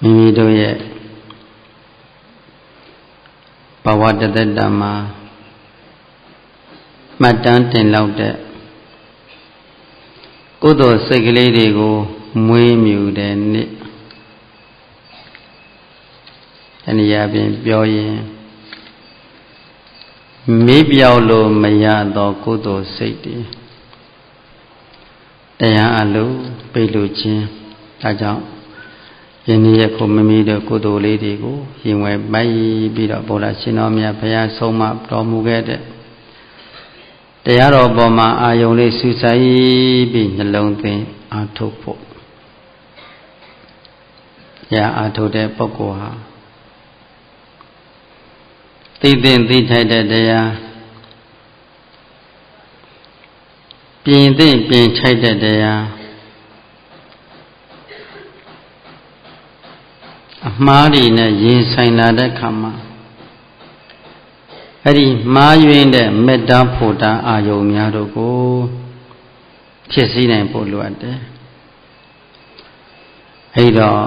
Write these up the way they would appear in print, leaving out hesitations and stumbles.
မိမိတို့ရဲ့ဘဝတသက်တာမှာမှတ်တမ်းတင်လောက်တဲ့ကုသိုလ်စိတ်ကလေးတွေကိုမွေးမြူတဲ့နေ့တနည်းအားဖြင့်ပြောရင်မေ့ပြောက်လို့မရသောကုသိုလ်စိတ်တွေတရားအလုံးပိတ်လို့ခြင်းဒါကြောင့်ယနေ့ယခုမိမိတို့ကုသိုလ်လေးတွေကိုရင်ဝယ်ပိုက်ပြီးတော့ဘုရားရှင်တော်မြတ်ဘုရားဆုံးမတော်မူခဲ့တဲ့တရားတော်ပေါ်မှာအာယုံလေးစူးစိုက်ပြီးနှလုံးသွင်းအားထုတ်ဖို့တရားအားထုတ်တဲ့ပုဂ္ဂိုလ်ဟာသိတဲ့သိထိုက်တဲ့တရားပြင်သိပြင်ထိုက်တဲ့တရားအမှားတွေနဲ့ရင်ဆိုင်လာတဲ့ခါမှာအဲ့ဒီမှားယွင်းတဲ့မေတ္တာဖို့တာအာယုံများတို့ကိုဖြစ်စည်းနိုင်ဖို့လိုအပ်တယ်အဲ့တော့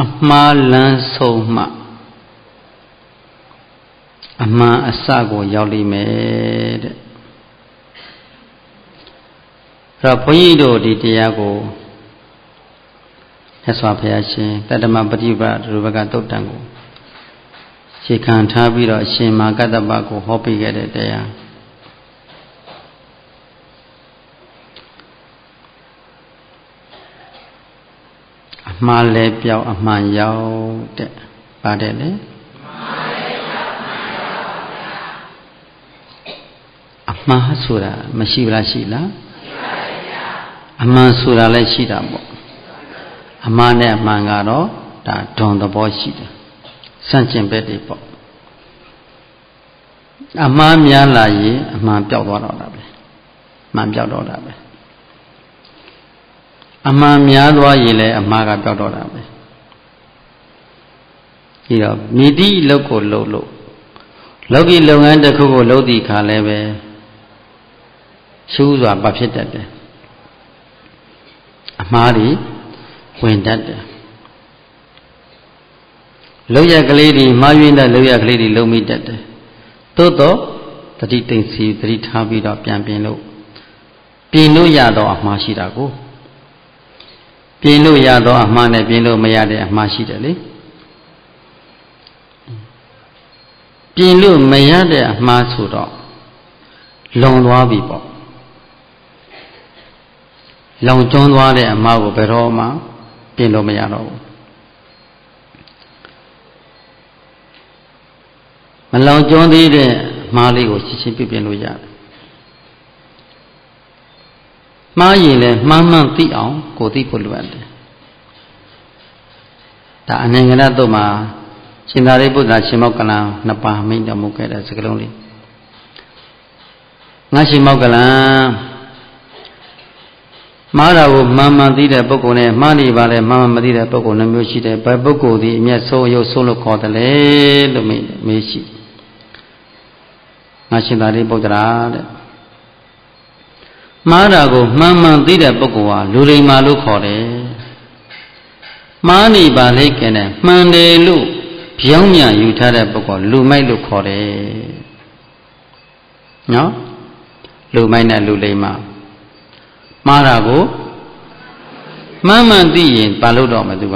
အမှားလန်းဆုံးမှအမှန်အစကိုရောက်လိမ့်မယ်တဲ့အဲ့တော့ဘုန်းကြီးတို့ဒီတရားကိုမြတ်စွာဘုရားရှင်တတ္တမပฏิပတ်ရူပကသုတ်တံကိုရှေခံထားပြီးတော့အရှင်မာကတ္တပကိုဟောပေးခဲ့တဲ့တရားအမှားလဲပြောင်းအမှန်ရောက်တဲ့ပါတယ်လေအမှားဆိုတာမရှိဘူးလားရှိလားအမှန်ဆိုတာလည်းရှိတာပေါ့အမှားနဲ့အမှန်ကတော့ဒါဒွန်သဘောရှိတယ်ဆန့်ကျင်ဘက်တွေပေါ့အမှားများလာရင်အမှန်ပျောက်သွားတော့တာပဲမှန်ပျောက်တော့တာပဲအမှန်များသွားရင်လည်းအမှားကပျောက်တော့တာပဲပြီးတော့မိတိလုတ်ကိုလှုပ်လို့လောကီလုပ်ငန်းတစ်ခုကိုလုပ်သည့်ခါလည်းပဲရှုစွာဘာဖြစ်တတ်တယ်အမှားတွေဝင်တတ်တယ်လောက်ရကလေးတွေမှားယွင်းတဲ့လောက်ရကလေးတွေလုံးမိတတ်တယ်သို့တော့တတိတိမ်စီတတိထားပြီးတော့ပြန်ပြင်လို့ရတော့အမှားရှိတာကိုပြင်လို့ရတော့အမှားနဲ့ပြင်လို့မရတဲ့အမှားရှိတယ်လေပြင်လို့မရတဲ့အမှားဆိုတော့လုံသွားပြီပေါ့လောင်ကျွမ်းသွားတဲ့အမှားကိုဘယ်တော့မှပြင်လို့မရတော့ဘူးမလောင်ကျွမ်းသေးတဲ့အမှားလေးကိုရှင်းရှင်းပြပြင်လို့ရတယ်မှားရင်လည်းမှားမှန်သိအောင်ကိုသိဖို့လိုအပ်တယ်ဒါအနန္တရတုတ်မှာရှင်သာရိပုတ္တရာရှင်မောက္ကလံနှစ်ပါးမိန့်တော်မူခဲ့တဲ့စကားလုံးလေးငါရှင်မောက္ကလံမှားတာကိုမှန်မှန်သိတဲ့ပုဂ္ဂိုလ်နဲ့မှားနေပါလေမှန်မှန်မသိတဲ့ပုဂ္ဂိုလ်နှမျိုးရှိတယ်ဘယ်ပုဂ္ဂိုလ်ဒီအမျက်ဆုံးရုပ်ဆုံးလို့ခေါ်တယ်လေလို့မေးရှိငါရှင်သာရိပုတ္တရာတဲ့မှားတာကိုမှန်မှန်သိတဲ့ပုဂ္ဂိုလ်ဟာလူလိမ္မာလို့ခေါ်တယ်မှားနေပါလေခင်တဲ့မှန်တယ်လို့ပြောင်းပြန်ယူထားတဲ့ပုဂ္ဂိုလ်လူမိုက်လို့ခေါ်တယ်နော်လူမိုက်နဲ့လူလိမ္မာမှားတာကိုမှန်မှန်သိရင်ဘာလို့တော့မသူက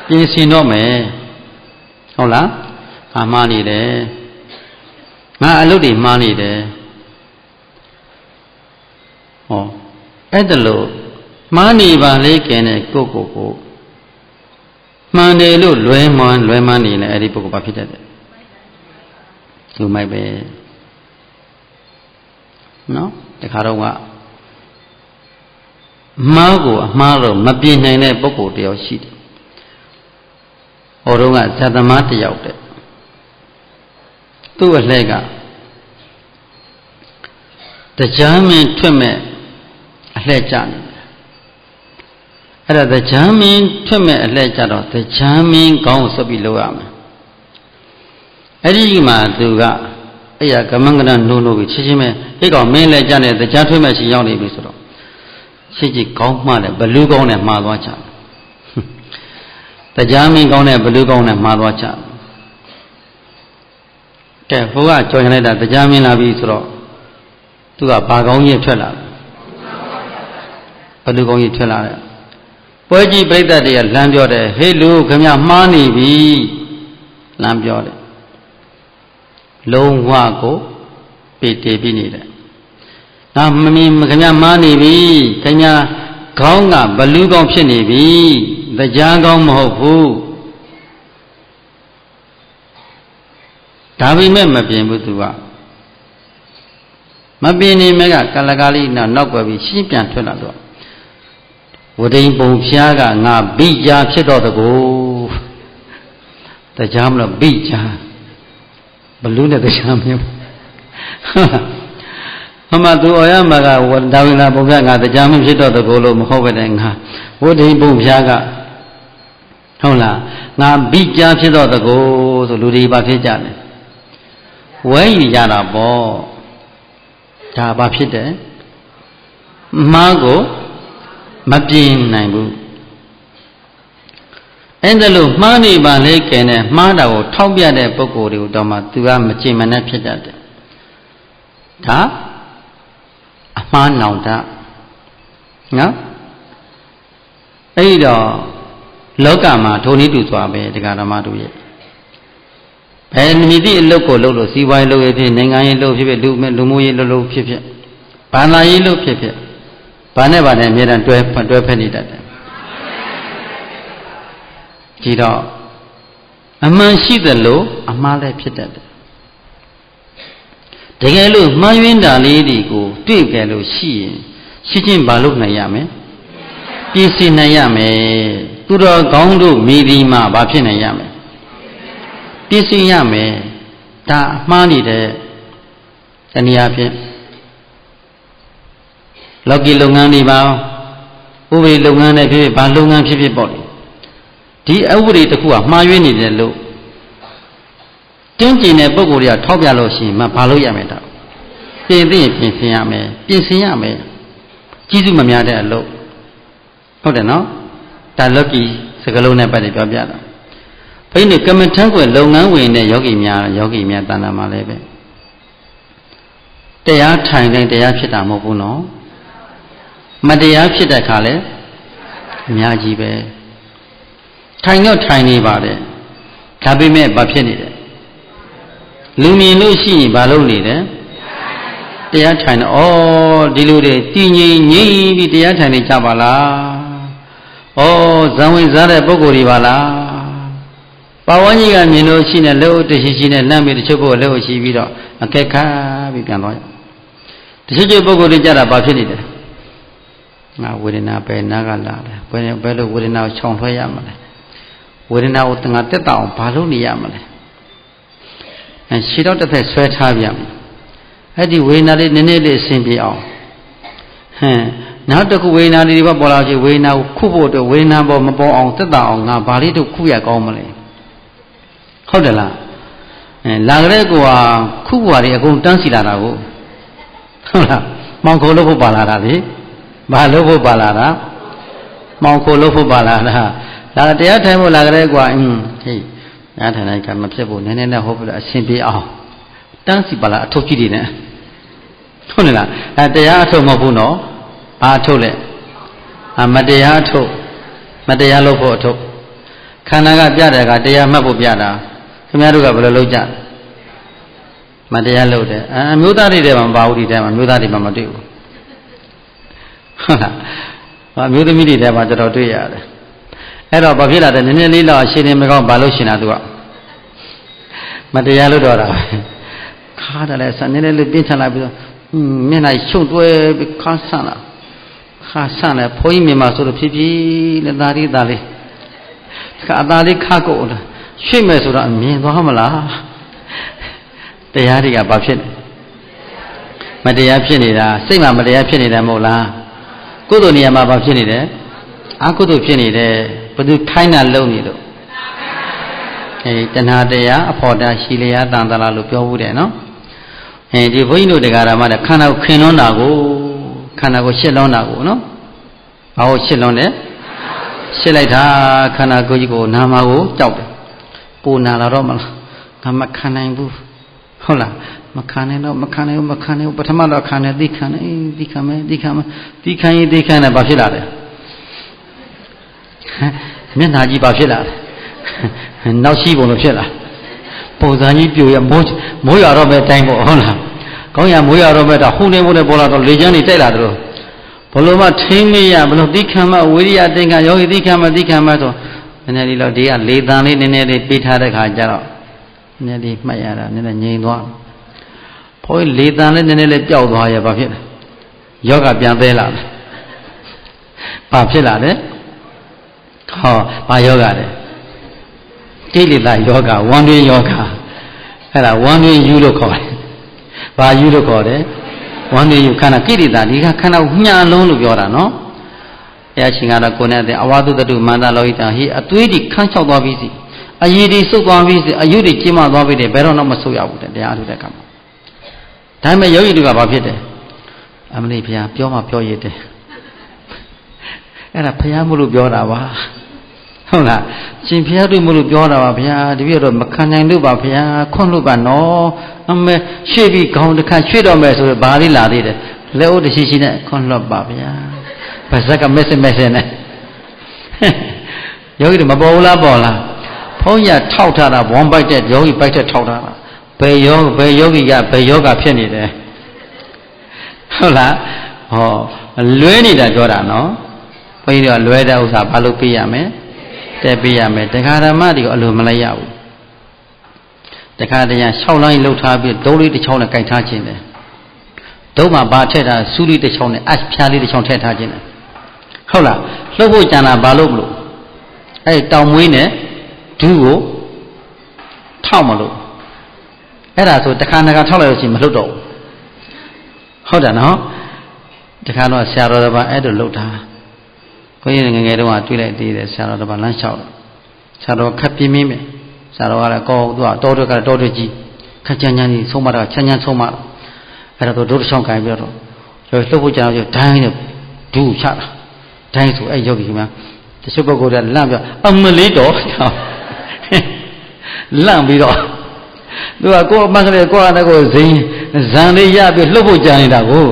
ပြင်ဆင်တော့မယ်ဟုတ်လားငါမှားနေတယ်ငါအလုပ်တွေမှားနေတယ်ဟောအဲ့ဒါလို့မှားနေပါလေခင်တဲ့ကိုမှန်တယ်လို့လွဲမှန်းနေလဲအဲ့ဒီပုဂ္ဂိုလ်ဘာဖြစ်တတ်တယ်လူမိုက်ပဲနော်တခါတော့ကမှားကိုအမှားလို့မပြင်နိုင်တဲ့ပုဂ္ဂိုလ်တယောက်ရှိတယ်ဟိုတုန်းကဇာသမားတယောက်တဲ့သူ့အလှဲ့ကတရားမင်းထွက်မဲ့အလှဲ့ကြနေတယ်အဲ့ဒါတရားမင်းထွက်မဲ့အလှဲ့ကြတော့တရားမင်းကောင်းကိုဆွတ်ပြီးလုပ်ရမယ်အဲ့ဒီမှာသူက အဲ့ရကမန်ကနနိုးနိုးပြီးချင်းချင်းပဲဟိတ်ကောင်မင်းလည်းကြတဲ့တရားထွေးမဲ့ရှိရောက်နေပြီဆိုတော့ရှိကြည့်ကောင်းမှလည်းဘလူးကောင်းနဲ့မှားသွားချတရားမင်းကောင်းနဲ့ဘလူးကောင်းနဲ့မှားသွားချကဲဟိုကကြော်ရင်လိုက်တာတရားမင်းလာပြီဆိုတော့သူကဘာကောင်းကြီးထွက်လာဘလူးကောင်းကြီးထွက်လာတယ်ပွဲကြီးပြိဿတွေကလမ်းပြောတယ်ဟေးလူခင်ဗျမှားနေပြီလမ်းပြောတယ်လုံးဝကိုပေတေပြီးနေတယ်ငါမမြင်ခင်ဗျမှားနေပြီခင်ဗျခေါင်းကဘလူးကောင်းဖြစ်နေပြီတရားကောင်းမဟုတ်ဘူးဒါပေမဲ့မပြင်ဘူးသူကမပြင်နေမဲ့ကကလကားလေးနောက်ွယ်ပြီးရှင်းပြန်ထွက်လာတော့ဝဒိန်ပုံဖျားကငါဘိကြာဖြစ်တော့တကူတရားမလို့ဘိကြာဘလူးနဲ့တရားမမျိုးမမသူအော်ရမှာကဒါဝိလာပုံဖျားငါတရားမဖြစ်တော့တကူလို့မဟုတ်ပဲတဲ့ငါဝဒိန်ပုံဖျားကဟုတ်လားငါဘိကြာဖြစ်တော့တကူဆိုလူတွေဘာဖြစ်ကြလဲဝဲယူကြတာပေါ့ဒါဘာဖြစ်တယ်မားကိုမပြင်းနိုင်ဘူးအဲ့ဒါလို့မှားနေပါလေကဲနဲ့မှားတာကိုထောက်ပြတဲ့ပုဂ္ဂိုလ်တွေကိုတော့မှသူကမကြင်မနဲ့ဖြစ်တတ်တယ်ဒါအမှားနောင်တနော်အဲ့တော့လောကမှာထုံနည်းတူစွာပဲတရားဓမ္မတို့ရဲ့ဘယ်မိတိအလုပ်ကိုလုပ်လို့စီးပွားရေးလုပ်ရဖြစ်နိုင်ငံရေးလုပ်ဖြစ်ဖြစ်လူမှုရေးလုပ်ဖြစ်ဖြစ်ဘာသာရေးလုပ်ဖြစ်ဖြစ်ဘာနဲ့အမြဲတမ်းတွဲဖက်နေတတ်တယ်ဒီတော့အမှန်ရှိသလိုအမှားလည်းဖြစ်တတ်တယ်တကယ်လို့မှားယွင်းတာလေးတွေကိုတွေ့ကြလို့ရှိရင်ရှင်းချင်းဘာလုပ်နိုင်ရမလဲပြင်ဆင်နိုင်ရမယ်သူတော်ကောင်းတို့မိဒီမှာဘာဖြစ်နိုင်ရမလဲပြင်ဆင်ရမယ်ဒါမှားနေတဲ့တနည်းအားဖြင့်လောကီလုပ်ငန်းတွေပါဥပဒေလုပ်ငန်းတွေဖြစ်ဖြစ်ဘာလုပ်ငန်းဖြစ်ဖြစ်ပေါ့လေဒီဥပဒေတစ်ခုကမှားယွင်းနေတယ်လို့တင်းကျင်တဲ့ပုံကိုယ်တွေကထောက်ပြလို့ရှိရင်မဘာလို့ရမယ်တော့ပြင်သိရင်ပြင်ဆင်ရမယ်ပြင်ဆင်ရမယ်ကြီးစုမများတဲ့အလုပ်ဟုတ်တယ်နော်ဒါလောကီစကလုံးနဲ့ပတ်သက်ပြောပြတာဘိနေကမ္မထံကွယ်လုပ်ငန်းဝင်တဲ့ယောဂီများတဏ္ဍာမှာလည်းပဲတရားထိုင်တိုင်းတရားဖြစ်တာမဟုတ်ဘူးနော်မတရားဖြစ်တဲ့ခါလဲအများကြီးပဲထိုင်တော့ထိုင်နေပါတယ်ဒါပေမဲ့ဘာဖြစ်နေတယ်လူမြင်လို့ရှိရင်ဘာလုပ်နေတယ်တရားထိုင်တော့ဩဒီလိုတွေတည်ငြိမ်ငြိမ်ပြီးတရားထိုင်နေကြပါလားဩဇံဝင်စားတဲ့ပုဂ္ဂိုလ်တွေပါလားပါဝန်းကြီးကမြင်လို့ရှိနေလို့တရှိနဲ့လမ်းပြီးတချို့ပုဂ္ဂိုလ်လည်းရှိပြီးတော့အခက်ခါပြီးပြန်သွားရတချို့ပုဂ္ဂိုလ်တွေကြတာဘာဖြစ်နေတယ်ငါဝေဒနာပဲနာကလာတယ်ဘယ်လိုဝေဒနာကိုခြောင်ထွက်ရမလဲဝေဒနာကိုငါတက်တောင်ဘာလို့နေရမလဲရှည်တော့တစ်ဖက်ဆွဲထားပြန်အဲ့ဒီဝေဒနာလေးနည်းနည်းလေးအဆင်ပြေအောင်နောက်တစ်ခုဝေဒနာလေးတွေပေါ်လာချင်ဝေဒနာကိုခုဖို့အတွက်ဝေဒနာပေါ်မပေါ်အောင်တက်တောင်ငါဘာလေးတို့ခုရကောင်းမလဲဟုတ်တယ်လားလာကြတဲ့ကွာခုဘွားတွေအကုန်တန်းစီလာတာကိုဟုတ်လားမောင်ခိုလို့ဖို့ပါလာတာလေဘာလို့ဖို့ပါလာတာမောင်ခိုလို့ဖို့ပါလာတာဒါတရားထိုင်ဖို့လာကြတဲ့ကွာဟေးတရားထိုင်လိုက်ကမဖြစ်ဘူးနည်းနည်းနဲ့ဟုတ်ပြီအရှင်ပြေအောင်တန်းစီပါလာအထုတ်ကြည့်နေတယ်ဟုတ်လားတရားအထုတ်မဟုတ်ဘူးနော်ဘာအထုတ်လဲမတရားအထုတ်မတရားလို့ဖို့အထုတ်ခန္ဓာကပြတယ်ကတရားမှတ်ဖို့ပြတာခင်ဗျားတို့ကဘယ်လိုလုပ်ကြမတရားလုပ်တယ်အမျိုးသားတွေထဲမှာမပါဘူးဒီထဲမှာမျိုးသားတွေမှမတွေ့ဘူးဟုတ်လားအမျိုးသမီးတွေထဲမှာတော်တော်တွေ့ရတယ်အဲ့တော့ဘာဖြစ်လာတယ်နည်းနည်းလေးတော့အရှင်းနေမကောင်းဘာလို့ရှင်တာသူကမတရားလို့တော့တာပဲခါတယ်လဲစနည်းနည်းလေးပြင်းထန်လာပြီးတော့မျက်နှာရှုပ်တွဲပြီးခါဆန့်လာခါဆန့်လဲဘုန်းကြီးမြန်မာဆိုတော့ဖြည်းဖြည်းလက်သားလေးသားလေးအသားလေးခါကုန်လာရွှေ့မယ်ဆိုတော့မြင်သွားမလားတရားတွေကဘာဖြစ်နေမတရားဖြစ်နေတာစိတ်မှာမတရားဖြစ်နေတယ်မဟုတ်လားကုသိုလ်နေရာမှာဘာဖြစ်နေတယ်အကုသိုလ်ဖြစ်နေတယ်ဘယ်သူခိုင်းတာလုံးနေလို့တဏှာတရားအဖို့တာရှိလျာတန်တလားလို့ပြောဘူးတယ်နော် ဒီဘုန်းကြီးတို့တရားဓမ္မတဲ့ခန္ဓာကိုခင်လွန်းတာကိုခန္ဓာကိုရှစ်လွန်းတာကိုနော်ဘာကိုရှစ်လွန်းလဲရှစ်လိုက်တာခန္ဓာကိုယ်ကြီးကိုနာမကိုကြောက်တယ်ပူနာလာတော့မလားငါမခံနိုင်ဘူးဟုတ်လားမခံနိုင်တော့မခံနိုင်ဘူးပထမတော့ခံတယ်သိခံတယ်သိခံမယ်သိခံတယ်ဘာဖြစ်လာလဲမျက်နှာကြီးဘာဖြစ်လာလဲနောက်ရှိပုံလို့ဖြစ်လာပုံစံကြီးပြိုရမိုးရတော့မဲ့အတိုင်းပေါ့ဟုတ်လားကောင်းရမိုးရတော့မဲ့တော့ဟုန်နေဖို့နဲ့ပေါ်လာတော့လေချမ်းတွေတိုက်လာတယ်ဘလို့မှထိမ့်မရဘလို့သိခံမဝိရိယသင်္ကယောဂီသိခံမဆိုနည်းနည်းလေးတော့ဒီကလေတန်လေးနည်းနည်းလေးပေးထားတဲ့ခါကျတော့နည်းနည်းလေးမှတ်ရတာနည်းနည်းငြိမ်သွားဘုန်းကြီးလေတန်လေးနည်းနည်းလေးပျောက်သွားရဘာဖြစ်လဲယောဂပြန်သေးလာတယ်ဘာဖြစ်လာလဲဟောဘာယောဂလဲကိလေသာယောဂဝမ်းတွင်းယောဂအဲ့ဒါဝမ်းတွင်းယူလို့ခေါ်တယ်ဘာယူလို့ခေါ်တယ်ဝမ်းတွင်းယူခန္ဓာကိလေသာဒီကခန္ဓာကိုညှာလုံးလို့ပြောတာနော်ဘုရားရှင်ကတော့ကိုယ်နဲ့တဲ့အဝါဒုတ္တုမန္တလောဟိတံဟိအသွေးတွေခန်းချောက်သွားပြီးစီအရည်တွေစုပ်သွားပြီးစီအယုတွေကျင်းမသွားပြီးတယ်ဘယ်တော့မှမဆုတ်ရဘူးတဲ့တရားအထုတဲ့ကံမှာဒါပေမဲ့ယောဂီတွေကဘာဖြစ်တယ်အမလေးဘုရားပြောမှပြောရတဲ့အဲ့ဒါဘုရားမို့လို့ပြောတာပါဟုတ်လားရှင်ဘုရားတို့မို့လို့ပြောတာပါဘုရားတပည့်တော်မခံနိုင်လို့ပါဘုရားခွန့်လို့ပါနော်အမေရွှေ့ပြီးခေါင်းတစ်ခါရွှေ့တော့မယ်ဆိုတော့ဘာလေးလာသေးတယ်လက်ဦးတရှိရှိနဲ့ခွန့်လွတ်ပါဗျာပါဇက်ကမက်ဆင်နဲ့ယောဂီတွေမပေါ်ဘူးလားပေါ်လားဖုံးရထောက်ထားတာဝမ်ပိုက်တဲ့ယောဂီပိုက်တဲ့ထောက်ထားတာဘယ်ယောဂီကဘယ်ယောဂဖြစ်နေတယ်ဟုတ်လားဟောလွဲနေတာပြောတာနော်ဘုန်းကြီးတို့ကလွဲတဲ့ဥစ္စာဘာလို့ပြရမလဲတက်ပြရမယ်တရားဓမ္မတွေကိုအလိုမလိုက်ရဘူးတရားတရား6လိုင်းလှုပ်ထားပြီးဒုံးလေးတစ်ချောင်းနဲ့ကြိုက်ထားခြင်းတယ်ဒုံးမှာဘာထည့်ထားစူးလေးတစ်ချောင်းနဲ့အဖျားလေးတစ်ချောင်းထည့်ထားခြင်းတယ်ဟုတ်လားလှုပ်ဖို့ကြံတာဘာလို့မလို့အဲ့တောင်မွေးနဲ့ဒူးကိုထောက်မလို့အဲ့ဒါဆိုတစ်ခါထောက်လိုက်လို့ရှိရင်မလှုပ်တော့ဘူးဟုတ်တယ်နော်တခါတော့ဆရာတော်တစ်ပါးအဲ့ဒါလှုပ်ထားကိုကြီးငယ်ငယ်တုန်းကတွေ့လိုက်သေးတယ်ဆရာတော်တစ်ပါးလမ်းလျှောက်ဆရာတော်ခက်ပြင်းပြင်းပဲဆရာတော်ကလည်းကောသူကတောတွေကြီးခက်ချမ်းချမ်းကြီးဆုံးမတာချမ်းချမ်းဆုံးမအဲ့ဒါတော့ဒုတိယဆောင်ခိုင်းပြီးတော့လှုပ်ဖို့ကြတော့ဒိုင်းနဲ့ဒူးချတာဒိုင်းဆိုအဲ့ယောဂီကတချို့ပုဂ္ဂိုလ်ကလန့်ပြအမလေးတော့လန့်ပြီးတော့သူကကိုယ်အမှန်ကလေးကိုယ့်အနေကိုဇန်လေးရပြီးလှုပ်ဖို့ကြံနေတာကို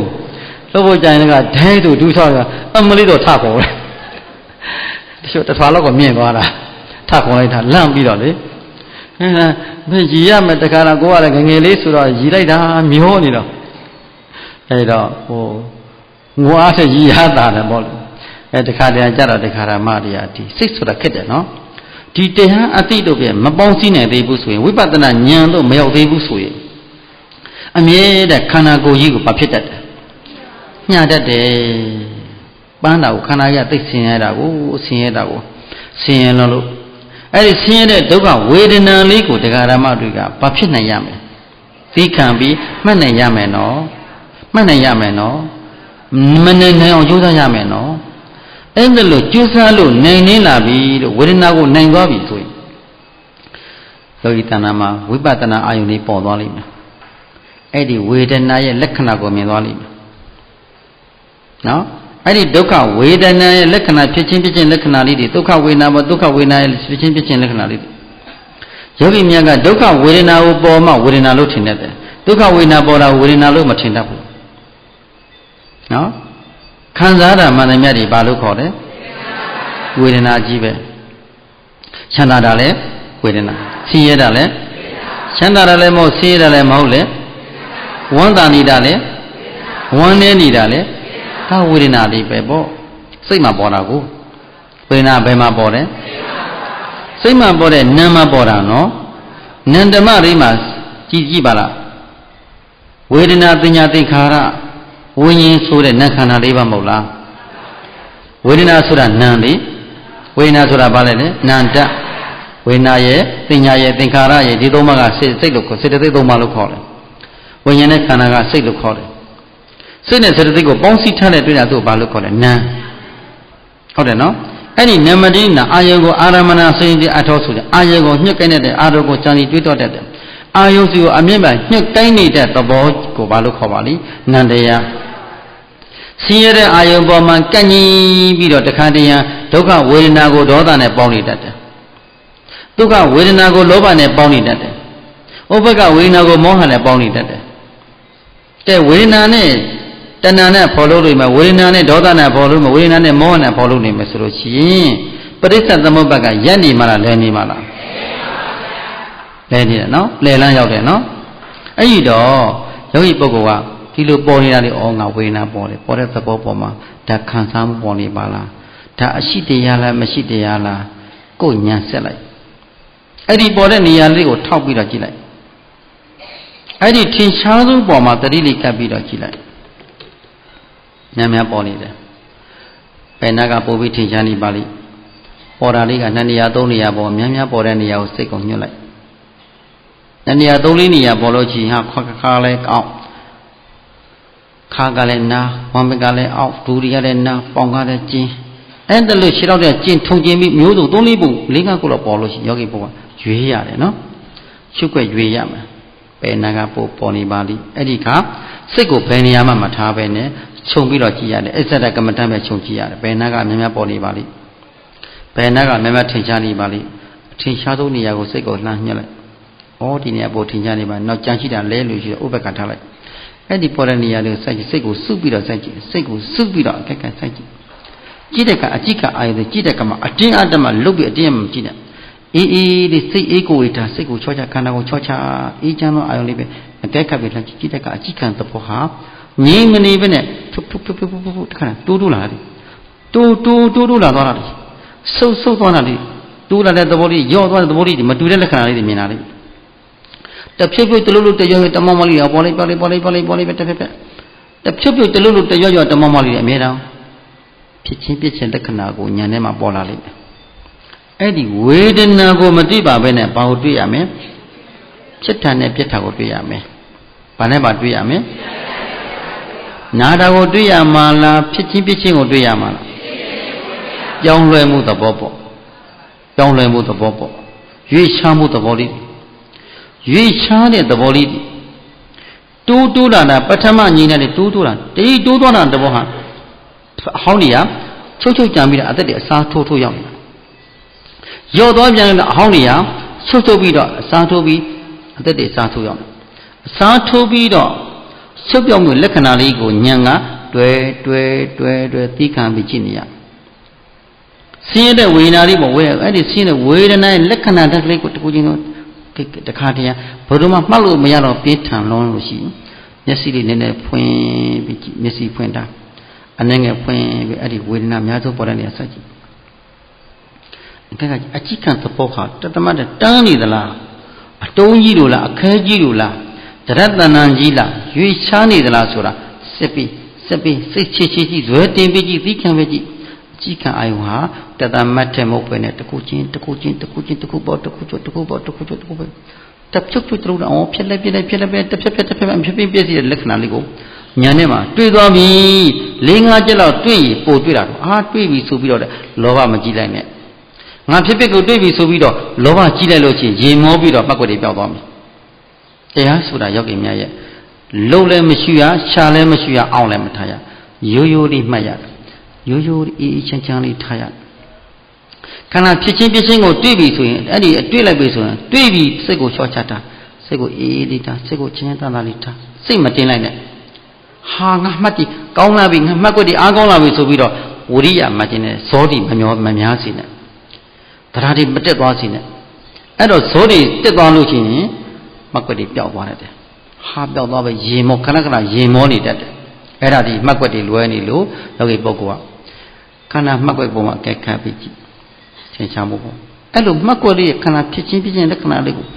လှုပ်ဖို့ကြံနေတာကဒိုင်းဆိုဒူးချတာအမလေးတော့ထခေါ်တယ်တချို့တစ်ထွာလောက်ကမြင်သွားတာထခေါ်လိုက်တာလန့်ပြီးတော့လေမင်းရည်ရမယ်တခါတော့ကိုကလည်းငယ်လေးဆိုတော့ရည်လိုက်တာမျောနေတော့အဲ့တော့ဟိုငွားတဲ့ရည်ရတာတယ်ပေါ့လေအဲ့တခါတည်းကြတော့တခါရမတရားဒီစိတ်ဆိုတာခက်တယ်နော်ဒီတရားအတိတို့ပြမပေါင်းစည်းနိုင်သေးဘူးဆိုရင်ဝိပဿနာဉာဏ်တို့မရောက်သေးဘူးဆိုရင်အမြဲတမ်းခန္ဓာကိုယ်ကြီးကိုဘာဖြစ်တတ်တယ်ညှာတတ်တယ်ပန်းတာကိုခန္ဓာကြီးသိဆင်းရဲတာကိုဆင်းရဲလို့အဲ့ဒီဆင်းရဲတဲ့ဒုက္ခဝေဒနာလေးကိုတရားဓမ္မတွေကဘာဖြစ်နိုင်ရမလဲသိခံပြီးမှတ်နိုင်ရမယ်နော်မနိုင်အောင်ကြိုးစားရမယ်နော်အဲ့ဒါလို့ကြိုးစားလို့နိုင်နေလာပြီလို့ဝေဒနာကိုနိုင်သွားပြီဆိုရင်ယောဂီတဏ္ဍာမှာဝိပဿနာအာယုန်လေးပေါ်သွားလိမ့်မယ်အဲ့ဒီဝေဒနာရဲ့လက္ခဏာကိုမြင်သွားလိမ့်မယ်နော်အဲ့ဒီဒုက္ခဝေဒနာရဲ့လက္ခဏာဖြစ်ခြင်းလက္ခဏာလေးတွေဒုက္ခဝေဒနာပေါ်ဒုက္ခဝေဒနာရဲ့ဖြစ်ခြင်းလက္ခဏာလေးတွေယောဂီများကဒုက္ခဝေဒနာကိုပေါ်မှဝေဒနာလို့ထင်တတ်တယ်ဒုက္ခဝေဒနာပေါ်တာဝေဒနာလို့မထင်တတ်ဘူးနော်ခံစားတာမှန်တယ်မြတ်ဒီဘာလို့ခေါ်တယ်ဝေဒနာကြီးပဲချမ်းသာတာလည်းဝေဒနာဆင်းရဲတာလည်းချမ်းသာတာလည်းမဟုတ်ဆင်းရဲတာလည်းမဟုတ်လေဝမ်းသာနေတာလည်းဝမ်းနည်းနေတာလည်းဒါဝေဒနာလေးပဲပေါ့စိတ်မှာပေါ်တာကိုဝေဒနာဘယ်မှာပေါ်တယ်စိတ်မှာပေါ်တဲ့နာမ်မှာပေါ်တာနော်နန္တမရိမှာကြည့်ပါလားဝေဒနာပညာသင်္ခါရဝိညာဉ်ဆိုတဲ့နာခန္ဓာလေးပါမဟုတ်လားဝေဒနာဆိုတာနာမ်လေဝေဒနာဆိုတာဘာလဲနန္တဝေဒနာရဲ့ပညာရဲ့သင်္ခါရရဲ့ဒီသုံးပါးကစိတ်လို့ခေါ်စေတသိက်သုံးပါးလို့ခေါ်တယ်ဝိညာဉ်နဲ့ခန္ဓာကစိတ်လို့ခေါ်တယ်စိတ်နဲ့စေတသိက်ကိုပေါင်းစည်းထားတဲ့တွေ့တာသူ့ဘာလို့ခေါ်လဲနာမ်ဟုတ်တယ်နော်အဲ့ဒီနမတိနာအာယုကိုအာရမဏစိတ်တိအထောဆိုတဲ့အာယုကိုညှက်ကိုင်းတဲ့အာရုံကိုကြံစီတွေးတော့တတ်တယ် အာယုစီကိုအမြင့်ပိုင်းညှို့တိုင်းနေတဲ့သဘောကိုဘာလို့ခေါ်ပါလိနန္တရားဆင်းရဲတဲ့အာယုပေါ်မှာကန့်ညီပြီးတော့တခါတည်းရန်ဒုက္ခဝေဒနာကိုဒေါသနဲ့ပေါင်းနေတတ်တယ်ဒုက္ခဝေဒနာကိုလောဘနဲ့ပေါင်းနေတတ်တယ်ဥပ္ပကဝေဒနာကိုမောဟနဲ့ပေါင်းနေတတ်တယ်တဲ့ဝေဒနာနဲ့တဏှာနဲ့ဖော်လို့လို့မယ်ဝေဒနာနဲ့ဒေါသနဲ့ဖော်လို့မယ်ဝေဒနာနဲ့မောဟနဲ့ဖော်လို့နေမယ်ဆိုလို့ရှိရင်ပရိစ္ဆေသမုပ္ပါဒ်ကရက်နေမှလားလဲနေမှလားလဲနေတယ်နော်လဲလန်းရောက်တယ်နော်အဲ့ဒီတော့ယောဂီပုဂ္ဂိုလ်ကဒီလိုပေါ်နေတာလေဩငါဝေဒနာပေါ်တယ်ပေါ်တဲ့သဘောပေါ်မှာဒါခံစားမှုပေါ်နေပါလားဒါအရှိတရားလားမရှိတရားလားကိုယ်ညာဆက်လိုက်အဲ့ဒီပေါ်တဲ့နေရာလေးကိုထောက်ပြီးတော့ကြည့်လိုက်အဲ့ဒီထင်ရှားဆုံးပေါ်မှာတတိလေးကပ်ပြီးတော့ကြည့်လိုက်များများပေါ်နေတယ်ဘယ်နာကပို့ပြီးထင်ရှားနေပါလိပေါ်တာလေးက2နေရာ3နေရာပေါ်များများပေါ်တဲ့နေရာကိုစိတ်ကုန်ညှို့လိုက်2နေရာ3 4နေရာပေါ်လို့ရှိရင်ဟာခါလဲကောက်ခါကလည်းနာဝမ်းပကလည်းအောက်ဒူရီကလည်းနာပေါင်ကလည်းကျင်းအဲ့ဒါလို့ခြေတော့တဲ့ကျင်းထုံကျင်းပြီးမျိုးစုံ3 4ပုံ4 5ခုလောက်ပေါ်လို့ရှိရင်ယောဂီပုဂ္ဂိုလ်ရွေးရတယ်နော်ရှုွက်ရွေးရမယ်ဘယ်နာကပေါ်နေပါလိအဲ့ဒီခါစိတ်ကိုဘယ်နေရာမှမထားပဲနဲ့ခြုံပြီးတော့ကြည့်ရတယ်အစ္ဆဒကမ္မဋ္ဌာန်းပဲခြုံကြည့်ရတယ်ဘယ်နာကများများပေါ်နေပါလိဘယ်နာကများများထင်ရှားနေပါလိအထင်ရှားဆုံးနေရာကိုစိတ်ကိုလှမ်းညှက်လိုက်ဩဒီနေရာပေါ်ထင်ရှားနေပါနောက်ကြံရှိတာလဲလို့ရှိတော့ဥပ္ပကထားလိုက်အဲ့ဒီပေါ်တဲ့နေရာလေးကိုစိုက်ကြည့်စိတ်ကိုစုပြီးတော့စိုက်ကြည့်စိတ်ကိုစုပြီးတော့အကက်ကစိုက်ကြည့်ကြည့်တဲ့ကအကြည့်ကအာရုံကြည့်တဲ့ကမှာအတင်းအဓမ္မလုတ်ပြီးအတင်းမကြည့်နဲ့အေးအေးလေးစိတ်အေးကိုဝေတာစိတ်ကိုချောချခန္ဓာကိုချောချအေးချမ်းသောအာရုံလေးပဲအကက်ကပ်ပြီးလှမ်းကြည့်တဲ့ကအကြည့်ခံသဘောဟာငြိမ်မနေပဲနဲ့ထုပ်တခါတိုးလာတယ်တိုးလာသွားတာလေဆုပ်သွားတာလေတိုးလာတဲ့သဘောလေးယော့သွားတဲ့သဘောလေးမတူတဲ့လက္ခဏာလေးတွေမြင်လာတယ်တဖြည်းဖြည်းတလို့တရွရွတမောမောလေးပေါ်လိုက်ပဲတဖြည်းဖြည်းတလို့တရွရွတမောမောလေးအမြဲတမ်းဖြစ်ချင်းပြည့်ချင်းလက္ခဏာကိုဉာဏ်ထဲမှာပေါ်လာလိမ့်မယ်အဲ့ဒီဝေဒနာကိုမသိပါဘဲနဲ့ဘာကိုတွေ့ရမလဲဖြစ်တာနဲ့ပြက်တာကိုတွေ့ရမယ်ဘာနဲ့ပါတွေ့ရမလဲနာတာကိုတွေ့ရမှာလားဖြစ်ချင်းပြည့်ချင်းကိုတွေ့ရမှာလားပြောင်းလဲမှုသဘောပေါ့ပြောင်းလဲမှုသဘောပေါ့ရွေ့ချမှုသဘောလေးရွေ့ချတဲ့သဘောလေးတိုးလာတာပထမညီနဲ့တိုးလာတတိတိုးသွားတာသဘောဟာအဟောင်းနေရချုပ်ကြံပြီးတော့အသက်တွေအစားထိုးရောက်နေတာရော့သွားပြန်တော့အဟောင်းနေရချုပ်ပြီးတော့အစားထိုးပြီးအသက်တွေအစားထိုးရောက်နေအစားထိုးပြီးတော့ချုပ်ပြောင်းမှုလက္ခဏာလေးကိုညံကတွဲသိခံပြီးကြည့်နေရဆင်းရဲတဲ့ဝေဒနာလေးပေါ့အဲ့ဒီဆင်းရဲတဲ့ဝေဒနာရဲ့လက္ခဏာတစ်လေးကိုတကူချင်းတော့တခါတည်းဘယ်တော့မှမှတ်လို့မရတော့ပြင်းထန်လုံးလို့ရှိရင်မျက်စိလေးနည်းနည်းဖွင့်ပြီးမျက်စိဖွင့်တာအနည်းငယ်ဖွင့်ပြီးအဲ့ဒီဝေဒနာများဆုံးပေါ်တဲ့နေရာဆက်ကြည့်အကြည့်ခံသဘောဟာတတမတ်တန်းနေသလားအတုံးကြီးလို့လားအခဲကြီးလို့လားတရတ္တနံကြီးလားရွေးချားနေသလားဆိုတာစစ်ပြီးစိတ်ချစ်ကြည့်ဇွဲတင်ပြီးကြည့်သိခံပဲကြည့်အကြည့်ခံအာယုဟာတတမတ်တဲ့မဟုတ်ပဲနဲ့တခုချင်းပေါ်တခုပေါ့တခုပဲတဖြုတ်တလို့အောင်ဖြစ်လိုက်တစ်ဖြက်အဖြစ်ပြည့်စည်တဲ့လက္ခဏာလေးကိုညာနဲ့မှာတွေ့သွားပြီ၄-၅ချက်လောက်တွေ့ရင်ပို့တွေ့တာတော့တွေ့ပြီဆိုပြီးတော့လောဘမကြည့်လိုက်နဲ့ငါဖြစ်ကိုတွေ့ပြီဆိုပြီးတော့လောဘကြည့်လိုက်လို့ချင်းရေမောပြီးတော့မှတ်ကွက်တွေပြောက်သွားမယ်တရားဆိုတာယောဂီများရဲ့လုံလည်းမရှိရရှာလည်းမရှိရအောင်လည်းမထားရရိုးရိုးလေးမှတ်ရတယ်ရိုးရိုးအေးချမ်းလေးထားရခန္ဓာဖြစ်ချင်းကိုတွေ့ပြီဆိုရင်အဲ့ဒီတွေ့လိုက်ပြီဆိုရင်တွေ့ပြီစိတ်ကိုချောချတာစိတ်ကိုအေးလေးထားစိတ်ကိုချင်းတန်းလေးထားစိတ်မတင်လိုက်နဲ့ဟာငါမှတ်ကြည့်ကောင်းလာပြီငါမှတ်ကွက်ဒီအားကောင်းလာပြီဆိုပြီးတော့ဝိရိယမှတ်ခြင်းနဲ့ဇောတိမများစီနဲ့တရားတွေမတက်သွားစီနဲ့အဲ့တော့ဇောတိတက်သွားလို့ရှိရင်မှတ်ကွက်တွေပျောက်သွားတယ်ဟာပျောက်သွားပဲရေမောခဏရေမောနေတတ်တယ်အဲ့ဒါဒီမှတ်ကွက်တွေလွဲနေလို့ယောဂီပုဂ္ဂိုလ်ကခန္ဓာမှတ်ကွက်ပုံမှာကဲခတ်ပြီးကြည့်သင်္ချာမှုပေါ့အဲ့လိုမှတ်ကွက်လေးခန္ဓာဖြစ်ချင်းလက္ခဏာလေးကို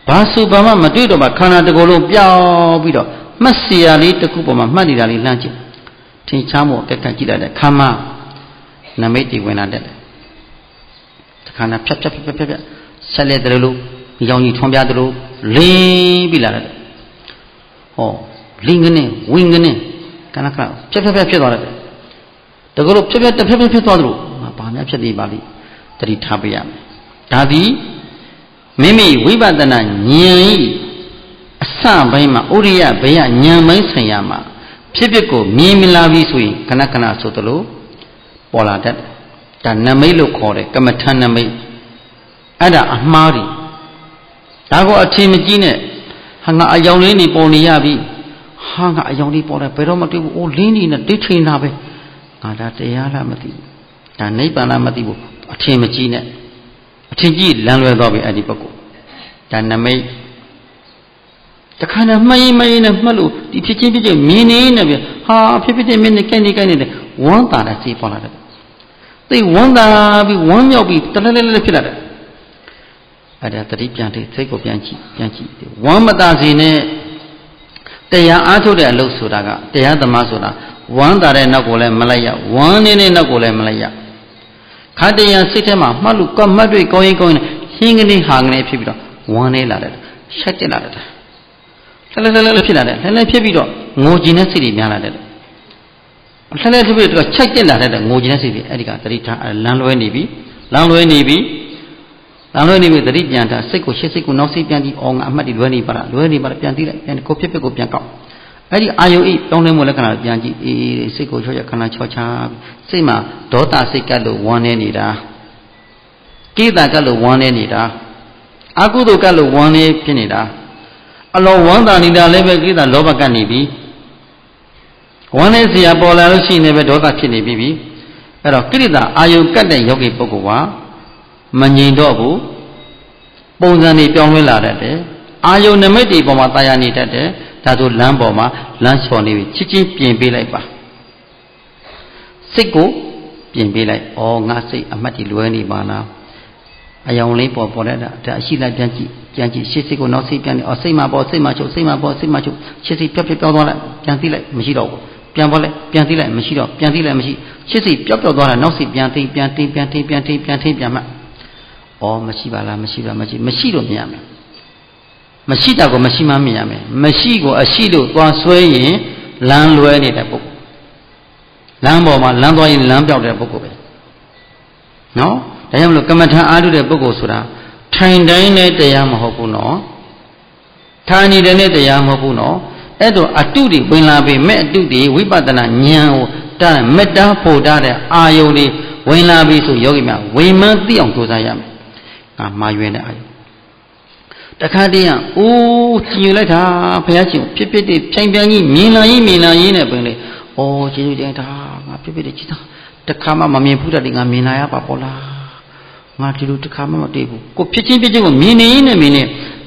ဘာစုဘာမှမတွေ့တော့မှခန္ဓာတစ်ခုလုံးပျောက်ပြီးတော့မှတ်စီရလေးတစ်ခုပေါ်မှာမှတ်နေတာလေးလှမ်းကြည့်ထင်ရှားမှုကဲခတ်ကြည့်လိုက်တဲ့ခမ်းမနမိတ်တွေဝင်လာတဲ့ခန္ဓာဖြတ်ဆက်လက်တယ်လို့ရောင်ကြီးထွန်းပြတယ်လို့လင်းပြီးလာတယ်ဟောလင်းကနေဝင်းကနေခဏဖြတ်ဖြစ်သွားတယ်တကယ်လို့ဖြတ်ဖြစ်သွားတယ်လို့ဘာများဖြစ်နေပါလိတတိထားပေးရမယ်ဒါသည်မိမိဝိပဿနာဉာဏ်ဤ အစပိုင်းမှာဥရိယဘေယဉာဏ်ပိုင်းဆိုင်ရာမှာဖြစ်ဖြစ်ကိုမြင်မလာပြီဆိုရင်ခဏခဏဆိုသလိုပေါ်လာတတ်ဒါနမိတ်လို့ခေါ်တယ်ကမ္မထနမိတ်အဲ့ဒါအမှားတွေဒါကိုအထင်မကြီးနဲ့ဟာငါအယောင်လေးနေပေါ်နေရပြီဟာငါအယောင်လေးပေါ်တယ်ဘယ်တော့မတွေ့ဘူးအိုးလင်းနေနဲ့တိတ်ထိန်တာပဲငါဒါတရားလားမသိဘူးဒါနိဗ္ဗာန်လားမသိဘူးအထင်မကြီးနဲ့အထင်ကြီးလမ်းလွဲသွားပြီအဲ့ဒီပုဂ္ဂိုလ်ဒါနမိတ်တခါနဲ့မှိမ့်နဲ့မှတ်လို့ဒီဖြစ်ချင်းမြင်နေနေပြီဟာဖြစ်ချင်းမြင်နေကြိုက်နေတယ်ဝမ်းသာတဲ့စိတ်ပေါ်လာတယ်သိဝမ်းသာပြီးဝမ်းမြောက်ပြီးတလဲလဲဖြစ်လာတယ်အဲ့ဒါတတိပြန်တဲ့စိတ်ကိုပြန်ကြည့်ဝမ်းမသာစေနဲ့တရားအားထုတ်တဲ့အလုပ်ဆိုတာကတရားသမားဆိုတာဝမ်းသာတဲ့နောက်ကိုလည်းမလိုက်ရဝမ်းနေတဲ့နောက်ကိုလည်းမလိုက်ရခါတရားစိတ်ထဲမှာမှတ်လို့ကမှတ်တွေ့ကောင်းရင်ဟင်းကနေဟာကနေဖြစ်ပြီးတော့ဝမ်းနေလာတယ်ဆက်တက်လာတယ်လဲဖြစ်လာတယ်လဲဖြစ်ပြီးတော့ငိုကြည့်တဲ့စိတ်တွေများလာတယ်လဲဖြစ်ပြီးတော့ချိုက်တက်လာတဲ့ငိုကြည့်တဲ့စိတ်တွေအဲ့ဒီကတတိထားလမ်းလွဲနေပြီသတိပြန်တာစိတ်ကိုရှေ့စိတ်ကိုနောက်စိတ်ပြန်ကြည့်အောင်အမှတ်တွေလွဲနေပါလားပြန်ကြည့်လိုက်ပြန်ကိုဖြစ်ကိုပြန်ကောက်အဲ့ဒီအာယုအိတောင်းလဲမို့လက္ခဏာပြန်ကြည့်အေးစိတ်ကိုချောချခဏချောချစိတ်မှာဒေါသစိတ်ကပ်လို့ဝမ်းနေနေတာကိတာကပ်လို့ဝမ်းနေနေတာအကုသိုလ်ကပ်လို့ဝမ်းနေဖြစ်နေတာအလောဝမ်းသာနေတာလည်းပဲကိတာလောဘကပ်နေပြီဝမ်းနေစရာပေါ်လာလို့ရှိနေပဲဒေါသဖြစ်နေပြီအဲ့တော့ကိတာအာယုကပ်တဲ့ယောဂီပုဂ္ဂိုလ်ကမငြိမ်တော့ဘူးပုံစံတွေပြောင်းလဲလာတတ်တယ်အာယုနမိတ်တွေပေါ်မှာတာယာနေတတ်တယ်ဒါဆိုလမ်းပေါ်မှာလမ်းလျှော်နေပြီချစ်ချင်းပြင်ပေးလိုက်ပါစိတ်ကိုပြင်ပေးလိုက်ဩငါစိတ်အမှတ်တွေလွဲနေပါလားအယောင်လေးပေါ်တတ်တာဒါအရှိလိုက်ပြန်ကြည့်ရှေ့စိတ်ကိုနောက်စိတ်ပြန်နေဩစိတ်မှာပေါ်စိတ်မှာချုပ်ရှေ့စိတ်ပြတ်သွားလိုက်ပြန်သိလိုက်မရှိတော့ဘူးပြန်ပေါ်လိုက်ပြန်သိလိုက်မရှိတော့ပြန်သိလိုက်မရှိရှေ့စိတ်ပျောက်သွားတာနောက်စိတ်ပြန်သိပြန်မှဩမရှိပါလားမရှိလို့မြင်ရမယ်မရှိတာကိုမရှိမှမြင်ရမယ်မရှိကိုအရှိလို့သွားဆွဲရင်လမ်းလွဲနေတဲ့ပုဂ္ဂိုလ်လမ်းပေါ်မှာလမ်းသွားရင်လမ်းပြောက်တဲ့ပုဂ္ဂိုလ်ပဲနော်ဒါကြောင့်မလို့ကမ္မထံအားထုတ်တဲ့ပုဂ္ဂိုလ်ဆိုတာထိုင်တိုင်းနဲ့တရားမဟုတ်ဘူးနော်ထိုင်နေတဲ့နဲ့တရားမဟုတ်ဘူးနော်အဲ့တော့အတုတွေဝင်လာပြီမဲ့အတုတွေဝိပဿနာဉာဏ်ကိုတာမေတ္တာဖို့တာတဲ့အာယုန်တွေဝင်လာပြီဆိုယောဂီများဝိမှန်းသိအောင်ကြိုးစားရမယ်မှာရွေးတဲ့အာယုတခါတည်းကအိုးကြည်လိုက်တာဘုရားရှင်ဖြစ်တွေဖြိုင်ပြန်ကြီးမြင်လာရင်နဲ့ပင်လေဩကျေးဇူးတင်တာငါဖြစ်တွေကြည်တာတခါမှမမြင်ဘူးတဲ့ငါမြင်လာရပါပေါ့လားငါဒီလိုတခါမှမတွေ့ဘူးကိုဖြစ်ချင်းကိုမြင်နေနဲ့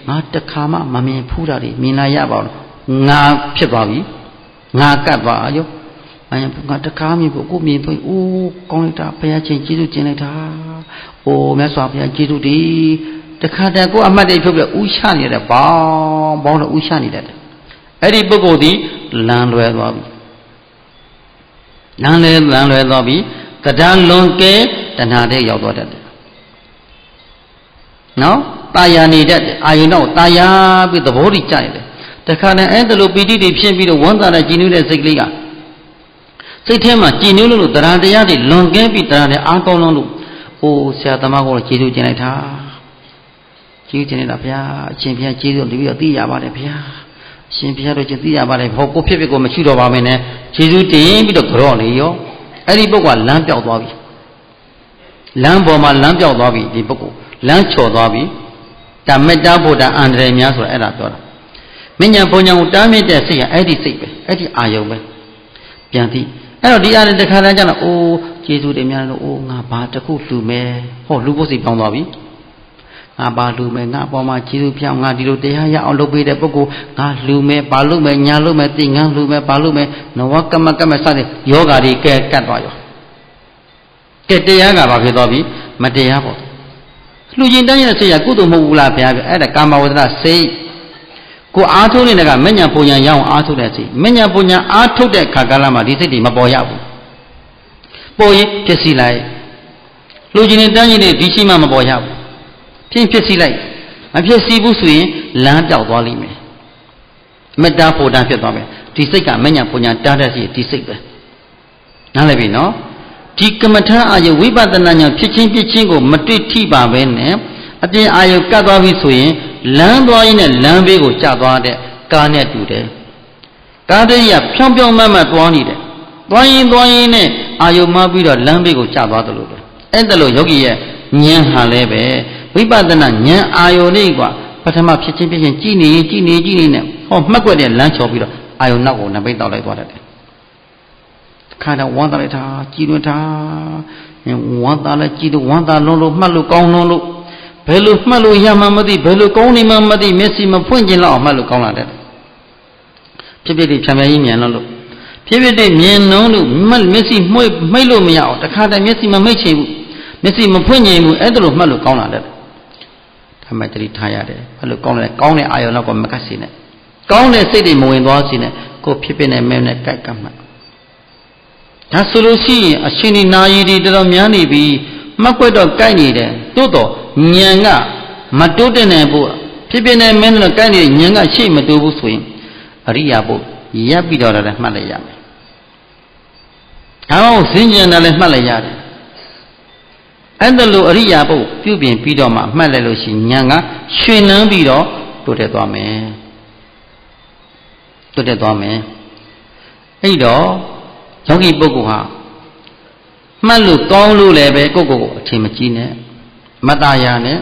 ငါတခါမှမမြင်ဘူးတာတွေမြင်လာရပါလို့ငါဖြစ်သွားပြီငါကတ်သွားရောငါတခါမြင်ဖို့ကိုမြင်ဖို့အိုးကောင်းလိုက်တာဘုရားရှင်ကျေးဇူးတင်လိုက်တာအိုးမြတ်စွာဘုရားကျေးဇူးတင်တခါတည်းကိုအမှတ်တွေဖြုတ်ပြီးဥရှာနေတယ်ဘောင်းတော့ဥရှာနေတယ်အဲ့ဒီပုဂ္ဂိုလ်ဒီလမ်းလွဲသွားပြီလမ်းလွဲသွားပြီတရားလွန်ကဲတဏှာတဲ့ရောက်သွားတတ်တယ်နော်တာယာနေတတ်တယ်အာယုန်တော့တာယာပြီးသဘောတည်ကြနေတယ်တခါတည်းအဲ့ဒါလိုပီတိတွေဖြစ်ပြီးတော့ဝမ်းသာတဲ့ကြည်နူးတဲ့စိတ်ကလေးကစိတ်ထဲမှာကြည်နူးလို့တရားတွေလွန်ကဲပြီးတရားတွေအားကောင်းလို့အိုးဆရာသမားကတော့ကျေးဇူးတင်လိုက်တာကျေးဇူးတင်လိုက်တာဗျာအရှင်ဘုရားကျေးဇူးတပည့်တော်သိရပါတယ်ဗျာအရှင်ဘုရားတို့ချင်းသိရပါတယ်ဟောကိုဖြစ်ကိုမရှိတော့ပါမယ်နဲ့ကျေးဇူးတင်ပြီးတော့ကြော့လေရောအဲ့ဒီပုဂ္ဂိုလ်ကလမ်းပြောက်သွားပြီလမ်းပေါ်မှာလမ်းပြောက်သွားပြီဒီပုဂ္ဂိုလ်လမ်းချော်သွားပြီဒါမေတ္တာဘုဒ္ဓအန္တရာယ်များဆိုတာအဲ့ဒါပြောတာမဉ္ဇဉ်ဘုံညာကိုတားမြစ်တဲ့စိတ်ကအဲ့ဒီစိတ်ပဲအဲ့ဒီအာယုံပဲပြန်သိအဲ့တော့ဒီအားနဲ့တခါတည်းကျတော့အိုးကျေးဇူးတင်များလို့အိုးငါဘာတခုလှူမယ်ဟောလူဖို့စိတ်ပေါင်းသွားပြီငါဘာလှူမယ်ငါအပေါ်မှာကျေးဇူးပြောင်းငါဒီလိုတရားရအောင်လုပ်ပေးတဲ့ပုဂ္ဂိုလ်ငါလှူမယ်ဘာလုပ်မယ်ညာလုပ်မယ်သိငန်းလှူမယ်ဘာလုပ်မယ်နဝကမစတဲ့ယောဂါတွေကဲကတ်သွားရောကဲတရားကဘာဖြစ်သွားပြီမတရားပေါ့လှူခြင်းတန်းရဲ့စိတ်ကကုသိုလ်မဟုတ်ဘူးလားဗျာအဲ့ဒါကာမဝဇ္ဇစိတ်ကိုအားထုတ်နေတဲ့ကမဉ္ဇဉ်ပုံညာရအောင်အားထုတ်တဲ့စိတ်မဉ္ဇဉ်ပုံညာအားထုတ်တဲ့ခါကာလမှာဒီစိတ်တွေမပေါ်ရဘူးပေါ်ရင်ဖြစ်စီလိုက်လူချင်းနဲ့တန်းရင်တွေဒီရှိမှမပေါ်ရဘူးဖြစ်စီလိုက်မဖြစ်စီဘူးဆိုရင်လမ်းပြောက်သွားလိမ့်မယ်မေတ္တာဖို့တန်းဖြစ်သွားမယ်ဒီစိတ်ကမဉ္ဇဉ်ပုံညာတားတဲ့စိတ်ဒီစိတ်ပဲနားလည်ပြီနော်ဒီကမ္မထာအာယဝိပဿနာဉာဏ်ဖြစ်ချင်းကိုမတွေ့ထိပါပဲနဲ့အပြင်အာယုကတ်သွားပြီဆိုရင် láng đói này láng bê của cha đói đấy cá này đủ đấy cá đấy ya phiong phiong mà đói đi đấy đói này ayo mà bây giờ láng bê của cha đói được rồi em đó rồi yogi ya nhang hà lệ về vipassana nhang ayo này quá bắt tham phiền chi này họ mắc quên để láng cho bây giờ ayo nào cũng nằm bên tàu lại đói đấy khai đầu quan ta lại tha chi luôn tha quan ta lại chi được quan ta luôn luôn mắt luôn con luôn luôn bể luôn mắt luôn ya mà đi bể luôn con đi mà đi Messi mà phun trên lọ mắt luôn con là đấy phía bên đi chăm em miền luôn phía bên đi miền nó luôn mắt Messi mấy luôn mày ảo ta khai đầu Messi mà mấy chịu Messi mà phun trên mùi ấy luôn mắt luôn con là đấy tham mai tới thay à đấy mắt luôn con này ai ở nó còn mắc cái gì này con này xây dựng mùi đó gì này cô phía bên này mềm này cái cam nàyဒါဆိုလို့ရှိရင်အရှင်ဒီနာယီတွေတော်တော်များနေပြီမကွက်တော့ကိုက်နေတယ်တိုးတော့ဉာဏ်ကမတိုးတဲ့နိုင်ဖို့ဖြစ်ဖြစ်နဲ့မင်းတို့ကိုက်နေဉာဏ်ကရှေ့မတိုးဘူးဆိုရင်အရိယာဘုရပ်ပြီးတော့လည်းမှတ်လိုက်ရမယ်။ဒါမှမဟုတ်စဉ်းကျင်တယ်လည်းမှတ်လိုက်ရတယ်။အဲ့ဒါလိုအရိယာဘုပြုပြင်ပြီးတော့မှမှတ်လိုက်လို့ရှိရင်ဉာဏ်ကရွှင်လန်းပြီးတော့တိုးတက်သွားမယ်။တိုးတက်သွားမယ်။အဲ့တော့ယောဂီပုဂ္ဂိုလ်ဟာမှတ်လို့ကောင်းလို့လည်းပဲကိုယ့်ကိုယ်အထင်မကြီးနဲ့မตายနဲ့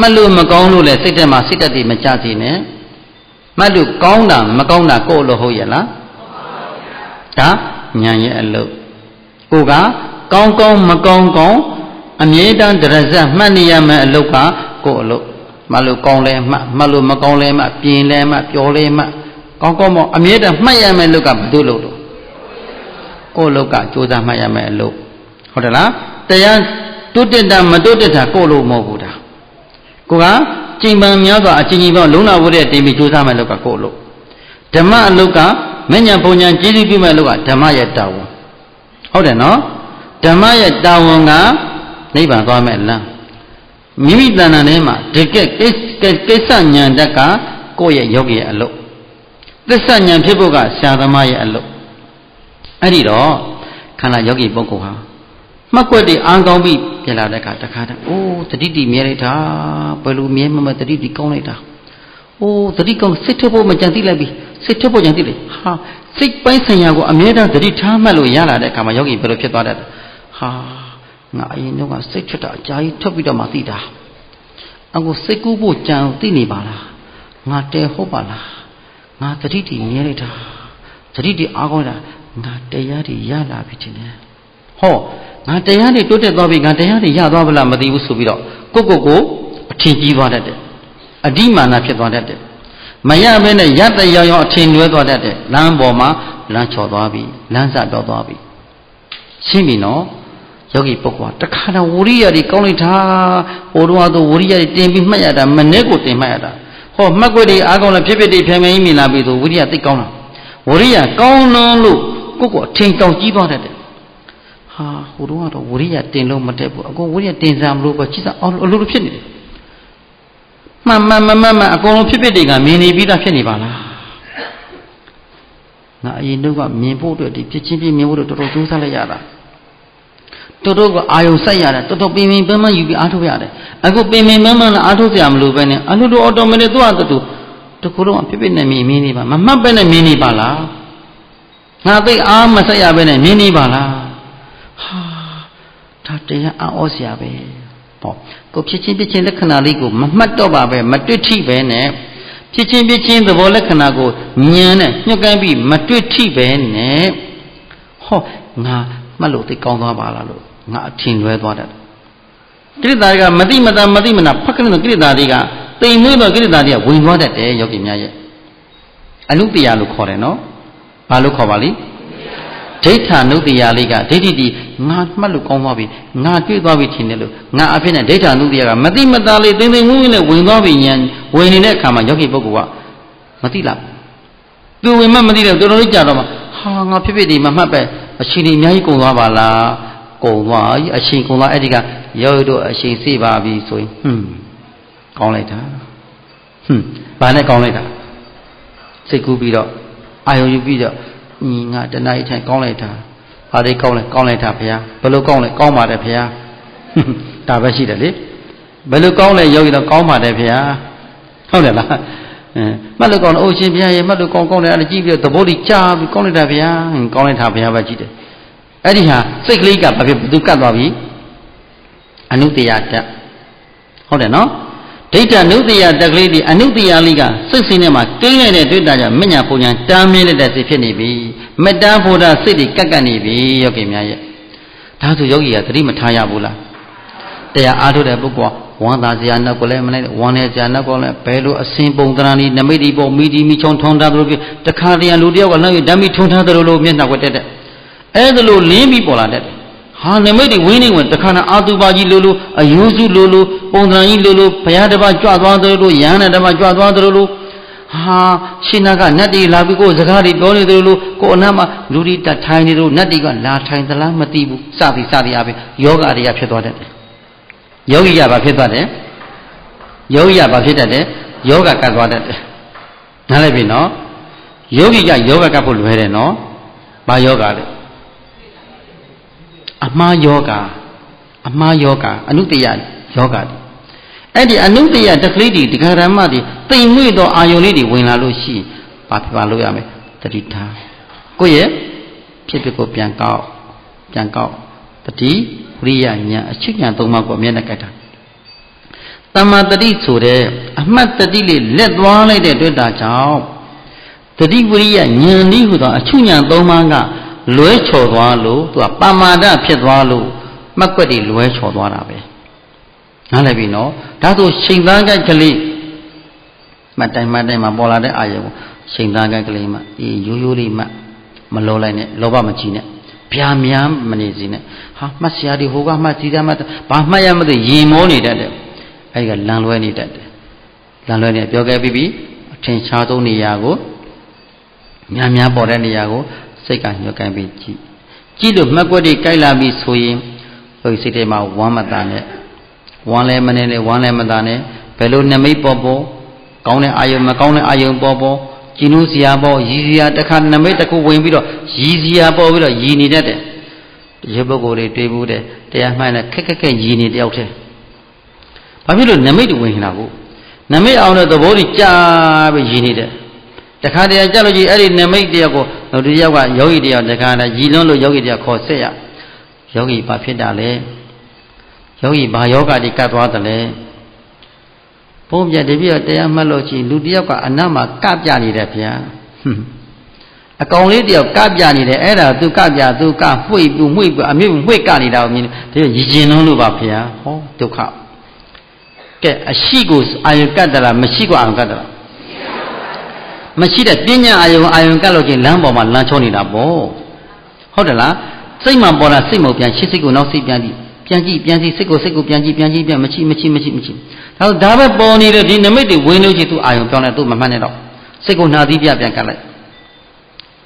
မှတ်လို့မကောင်းလို့လည်းစိတ်ထဲမှာစိတ်တက်တည်မကြစေနဲ့မှတ်လို့ကောင်းတာမကောင်းတာကိုယ့်လိုဟုတ်ရဲ့လားဒါဉာဏ်ရဲ့အလုပ်ကိုကကောင်းကောင်းမကောင်းကောင်းအမြဲတမ်းတရဇက်မှတ်နေရမယ်အလုပ်ကကိုယ့်အလုပ်မှတ်လို့ကောင်းလဲမှတ်လို့မကောင်းလဲမှပြင်းလဲမှပြောလဲမှကောင်းကောင်းမအမြဲတမ်းမှတ်ရမယ်အလုပ်ကဘယ်လိုလုပ်တော့ကိုယ်လောကကြိုးစားမှတ်ရမယ်အလုပ်ဟုတ်တယ်လားတရားတုတ္တတာမတုတ္တတာကိုယ်လို့မဟုတ်ဘူးဒါကိုကကျင့်ပံများစွာအချင်းချင်းပေါင်းလုံးလာဖို့တဲ့တင်ပြီးကြိုးစားမယ်လောကကိုယ်လို့ဓမ္မအလုပ်ကမဉ္ဇဉ်ဘုံဉ္ဇဉ်ကျေးဇူးပြုမယ်လောကဓမ္မရဲ့တာဝန်ဟုတ်တယ်နော်ဓမ္မရဲ့တာဝန်ကနိဗ္ဗာန်သွားမယ်လမ်းမိမိတဏ္ဍာထဲမှာဒီကိစ္စဉာဏ်တက်ကကိုယ့်ရဲ့ယောဂီရဲ့အလုပ်သစ္စာဉာဏ်ဖြစ်ဖို့ကဆရာသမားရဲ့အလုပ်အဲ့ဒီတော့ခန္ဓာယောဂီပုဂ္ဂိုလ်ဟာမှတ်ွက်တွေအာကောင်းပြီးပြန်လာတဲ့အခါတခါတည်းအိုးတတိတိမြဲလိုက်တာဘယ်လိုမြဲမတတိတိကောင်းလိုက်တာအိုးတတိကောင်းစိတ်ထုတ်ဖို့မကြံသိလိုက်ပြီစိတ်ထုတ်ဖို့ကြံသိလေဟာစိတ်ပိုင်းဆိုင်ရာကိုအမြဲတမ်းတတိထားမှတ်လို့ရလာတဲ့အခါမှာယောဂီဘယ်လိုဖြစ်သွားတတ်ဟာငါအရင်တော့ကစိတ်ထွက်တာအကြာကြီးထွက်ပြီးတော့မှသိတာအခုစိတ်ကူးဖို့ကြံသိနေပါလားငါတဲဟုတ်ပါလားငါတတိတိမြဲလိုက်တာတတိတိအာကောင်းတာငါတရားတွေရလာပြီချင်းတယ်ဟောငါတရားတွေတိုးတက်သွားပြီငါတရားတွေရသွားဗလားမသိဘူးဆိုပြီးတော့ကိုအထင်ကြီးသွားတတ်တယ်အဓိမာနဖြစ်သွားတတ်တယ်မရဘဲနဲ့ရတဲ့ရောင်ရောင်အထင်လွဲသွားတတ်တယ်လမ်းပေါ်မှာလမ်းချော်သွားပြီလမ်းစတော့သွားပြီရှင်းပြီနော်ယောဂီပုဂ္ဂိုလ်ကတခါတော့ဝရိယတွေကောင်းလိုက်တာဟိုတော့ဝရိယတွေတင်ပြီးမှတ်ရတာမနဲ့ကိုတင်မှတ်ရတာဟောမှတ်ွက်တွေအားကောင်းလားဖြစ်ဖြစ်တွေဖြည်းဖြည်းမြင်လာပြီဆိုဝရိယသိကောင်းတာဝရိယကောင်းလွန်းလို့ကိုအထင်ကြောင်ကြီးသွားတတ်တယ်ဟာဟိုတော့ဝရိယတင်လို့မတက်ဘူးအကုန်ဝရိယတင်စားမလို့ပဲချစ်စားအလိုလိုဖြစ်နေတယ်မှန်အကုန်လုံးဖြစ်တွေကမြင်နေပြီးသားဖြစ်နေပါလားငါအရင်တော့ကမြင်ဖို့အတွက်ဒီဖြစ်ချင်းပြမြင်ဖို့တော်တော်ကြိုးစားလိုက်ရတာတော်တော်ကအာယုံစိုက်ရတာတော်တော်ပင်ပန်းယူပြီးအားထုတ်ရတယ်အခုပင်ပန်းနဲ့အားထုတ်စရာမလိုပဲနဲ့အလိုလိုအော်တိုမက်တစ်သူ့အတူတကူလုံးဖြစ်နဲ့မြင်နေပါမမှတ်ပဲနဲ့မြင်နေပါလားငါသိအားမဆက်ရပဲနဲ့မြင်နေပါလားဟာဒါတရားအောစရာပဲဟောကိုဖြစ်ချင်းလက္ခဏာလေးကိုမမှတ်တော့ပါပဲမတွေ့ထိပဲနဲ့ဖြစ်ချင်းသဘောလက္ခဏာကိုဉာဏ်နဲ့ညှို့ကမ်းပြီးမတွေ့ထိပဲနဲ့ဟောငါမှတ်လို့သိကောင်းသွားပါလားလို့ငါအထင်လွဲသွားတယ်ကိရိတာတွေကမတိမနာဖက်ကနေကိရိတာတွေကတိမ်မွေးတော့ကိရိတာတွေကဝင်သွားတတ်တယ်ယောဂီများရဲ့အနုတ္တရာလို့ခေါ်တယ်နော်ဘာလို့ခေါ်ပါလိဒိဋ္ဌာနုတ္တိယလေးကဒိဋ္ဌိတီငါမှတ်လို့ကောင်းသွားပြီငါတွေ့သွားပြီထင်တယ်လို့ငါအဖြစ်နဲ့ဒိဋ္ဌာနုတ္တိယကမတိမတာလေးတင်းငုံနဲ့ဝင်သွားပြီညာဝင်နေတဲ့အခါမှာယောဂီပုဂ္ဂိုလ်ကမသိလားသူဝင်မှမသိတယ်တော်တော်လေးကြာတော့မှဟာငါဖြစ်ဒီမမှတ်ပဲအချိန်ကြီးအများကြီးကုန်သွားပါလားကုန်သွားအချိန်ကုန်သွားအဲ့ဒီကယောဂီတို့အချိန်စေပါပြီဆိုရင်ကောင်းလိုက်တာဘာနဲ့ကောင်းလိုက်တာစိတ်ကူးပြီးတော့အာယုံယူပြီးတော့ငါတဏှာကြီးထိုင်ကောင်းလိုက်တာဘာတွေကောင်းလိုက်တာဘုရားဘယ်လိုကောင်းလဲကောင်းပါတယ်ဘုရားဒါပဲရှိတယ်လေဘယ်လိုကောင်းလဲယောဂီတော့ကောင်းပါတယ်ဘုရား ဟုတ်တယ်လားမှတ်လို့ကောင်းလို့အိုရှင်ဘုရားရဲ့မှတ်လို့ကောင်းကောင်းတယ်အဲ့ဒါကြည့်ပြီးတော့သဘောတည်းကြားပြီးကောင်းလိုက်တာဗျာကောင်းလိုက်တာဘုရားပဲကြည့်တယ်အဲ့ဒီဟာစိတ်ကလေးကဘာဖြစ်ဘသူကတ်သွားပြီအနုတ္တယတတ်ဟုတ်တယ်နော်ဒိဋ္ဌနုတ္တယတက်ကလေးဒီအနုတ္တယလေးကစိတ်ဆင်းထဲမှာကိန်းနေတဲ့တွေ့တာကြောင့်မညာပုံညာတားမြဲတဲ့စိတ်ဖြစ်နေပြီမတန်းဖို့တာစိတ်တွေကက်ကနေပြီယောဂီများရဲ့ဒါဆိုယောဂီကသတိမထားရဘူးလားတရားအားထုတ်တဲ့ပုဂ္ဂိုလ်ဝမ်းသာစရာနောက်ကိုလည်းမလိုက်ဝမ်းနေစရာနောက်ကိုလည်းဘယ်လိုအစင်ပုံတရာနီနမိတ်ဒီပုံမိဒီမိချုံထုံထားသလိုပြတခါတည်းလူတယောက်ကလည်းဓာမိထုံထားသလိုလိုမျက်နှာကွက်တက်အဲ့ဒါလိုလင်းပြီးပေါ်လာတဲ့ဟာနမိတ်ဒီဝင်းနေဝင်တခါနာအာတုပါကြီးလိုလိုအယူစုလိုလိုပုံတရာကြီးလိုလိုဘုရားတစ်ပါးကြွသွားသလိုလိုယဟန်တစ်ပါးကြွသွားသလိုလိုဟာရှင်နာကနတ်တီလာပြီးကိုယ်စကားတွေပြောနေသလိုလိုကိုယ်အနားမှာလူတွေတထိုင်နေလို့နတ်တီကလာထိုင်သလားမသိဘူးစသည်အပြင်ယောဂတွေကဖြစ်သွားတယ်ယောဂီကဘာဖြစ်သွားတယ်ယောဂီကဘာဖြစ်တတ်တယ်ယောဂကတ်သွားတတ်တယ်နားလည်ပြီနော်ယောဂီကယောဂကတ်ဖို့လွယ်တယ်နော်ဘာယောဂလဲအမှားယောဂအနုတ္တယယောဂတွေအဲ့ဒီအနုတ္တယတက်ကလေးတွေဒကာရမတွေတိမ်မွေ့သောအာယုန်လေးတွေဝင်လာလို့ရှိရင်ဘာဖြစ်ပါလို့ရမလဲတတိထားကိုယ့်ရဲ့ဖြစ်ကိုပြန်ကောက်တတိဝိရိယဉာဏ်အချုပ်ဉာဏ်သုံးပါးကိုအမြဲတမ်းကြိုက်တာတမ္မာတတိဆိုတဲ့အမှတ်တတိလေးလက်သွားလိုက်တဲ့တွေ့တာကြောင့်တတိဝိရိယဉာဏ်ဤဟူသောအချုပ်ဉာဏ်သုံးပါးကလွဲချော်သွားလို့သူကပမာဒဖြစ်သွားလို့မှတ်ကွက်တွေလွဲချော်သွားတာပဲနားလည်ပြီနော်ဒါဆိုရှိန်သားကြိုက်ကလေးမှတ်တိုင်းမှာပေါ်လာတဲ့အာယုံကိုရှိန်သားကြိုက်ကလေးမှရိုးလေးမှမလောလိုက်နဲ့လောဘမကြီးနဲ့ဗျာများမနေစီနဲ့ဟာမှတ်စရာတွေဟိုကမှတ်စီသားမှတ်ဘာမှတ်ရမသိရင်မောနေတတ်တယ်အဲ့ကလန်လွဲနေတတ်တယ်လန်လွဲနေပြောခဲ့ပြီးအထင်ရှားဆုံးနေရာကိုများပေါ်တဲ့နေရာကိုစိတ်ကညှို့ကန်ပြီးကြည့်လို့မှတ်ကွက်တွေကြိုက်လာပြီဆိုရင်ဟိုစိတ်ထဲမှာဝမ်းမသာနဲ့ဝမ်းလည်းမနေနဲ့ဝမ်းလည်းမသာနဲ့ဘယ်လိုနမိတ်ပေါ်ကောင်းတဲ့အာယုံမကောင်းတဲ့အာယုံပေါ်ကျင်းလို့စရာပေါ်ရည်စရာတစ်ခါနမိတ်တစ်ခုဝင်ပြီးတော့ရည်စရာပေါ်ပြီးတော့ရည်နေတတ်တယ်ဒီပုဂ္ဂိုလ်တွေတွေ့ဘူးတဲ့တရားမှန်တဲ့ခက်ရည်နေတယောက်တည်းဘာဖြစ်လို့နမိတ်တွေဝင်နေတာကိုနမိတ်အောင်တဲ့သဘောတွေကြားပြီးရည်နေတယ်တခါတည်းကြလို့ကြီးအဲ့ဒီနမိတ်တယောက်ကိုဒီတယောက်ကယောဂီတယောက်တခါတည်းရည်လွန်းလို့ယောဂီတယောက်ခေါ်ဆက်ရယောဂီဘာဖြစ်တာလဲယောဂီဘာယောဂတိကတ်သွားတယ်လဲဘုံပြတပြည့်တရားမှတ်လို့ရှိရင်လူတယောက်ကအနတ်မှာကပြနေတယ်ဗျာအကောင်လေးတယောက်ကပြနေတယ်အဲ့ဒါသူကပြသူကမှွေပြီးအမြင့်မှွေကနေတာကိုမြင်တယ်ရည်ကျင်လုံးလို့ပါဗျာဟောဒုက္ခကဲအရှိကိုအာယုကတ်တလားမရှိကိုအာယုကတ်တလားမရှိတဲ့ပညာအာယုကတ်လို့ချင်းလမ်းပေါ်မှာလမ်းချောနေတာပေါ့ဟုတ်တယ်လားစိတ်မှပေါ်တာစိတ်မပြန်ရှစ်စိတ်ကိုနောက်စိတ်ပြန်ကြည့်စိတ်ကိုပြန်ကြည့်မရှိဒါပဲပေါ်နေတဲ့ဒီနမိတ်တွေဝင်လို့ချင်းသူအာယုပြောင်းလိုက်သူမမှတ်နဲ့တော့စိတ်ကိုနှာသီးပြပြန်ကတ်လိုက်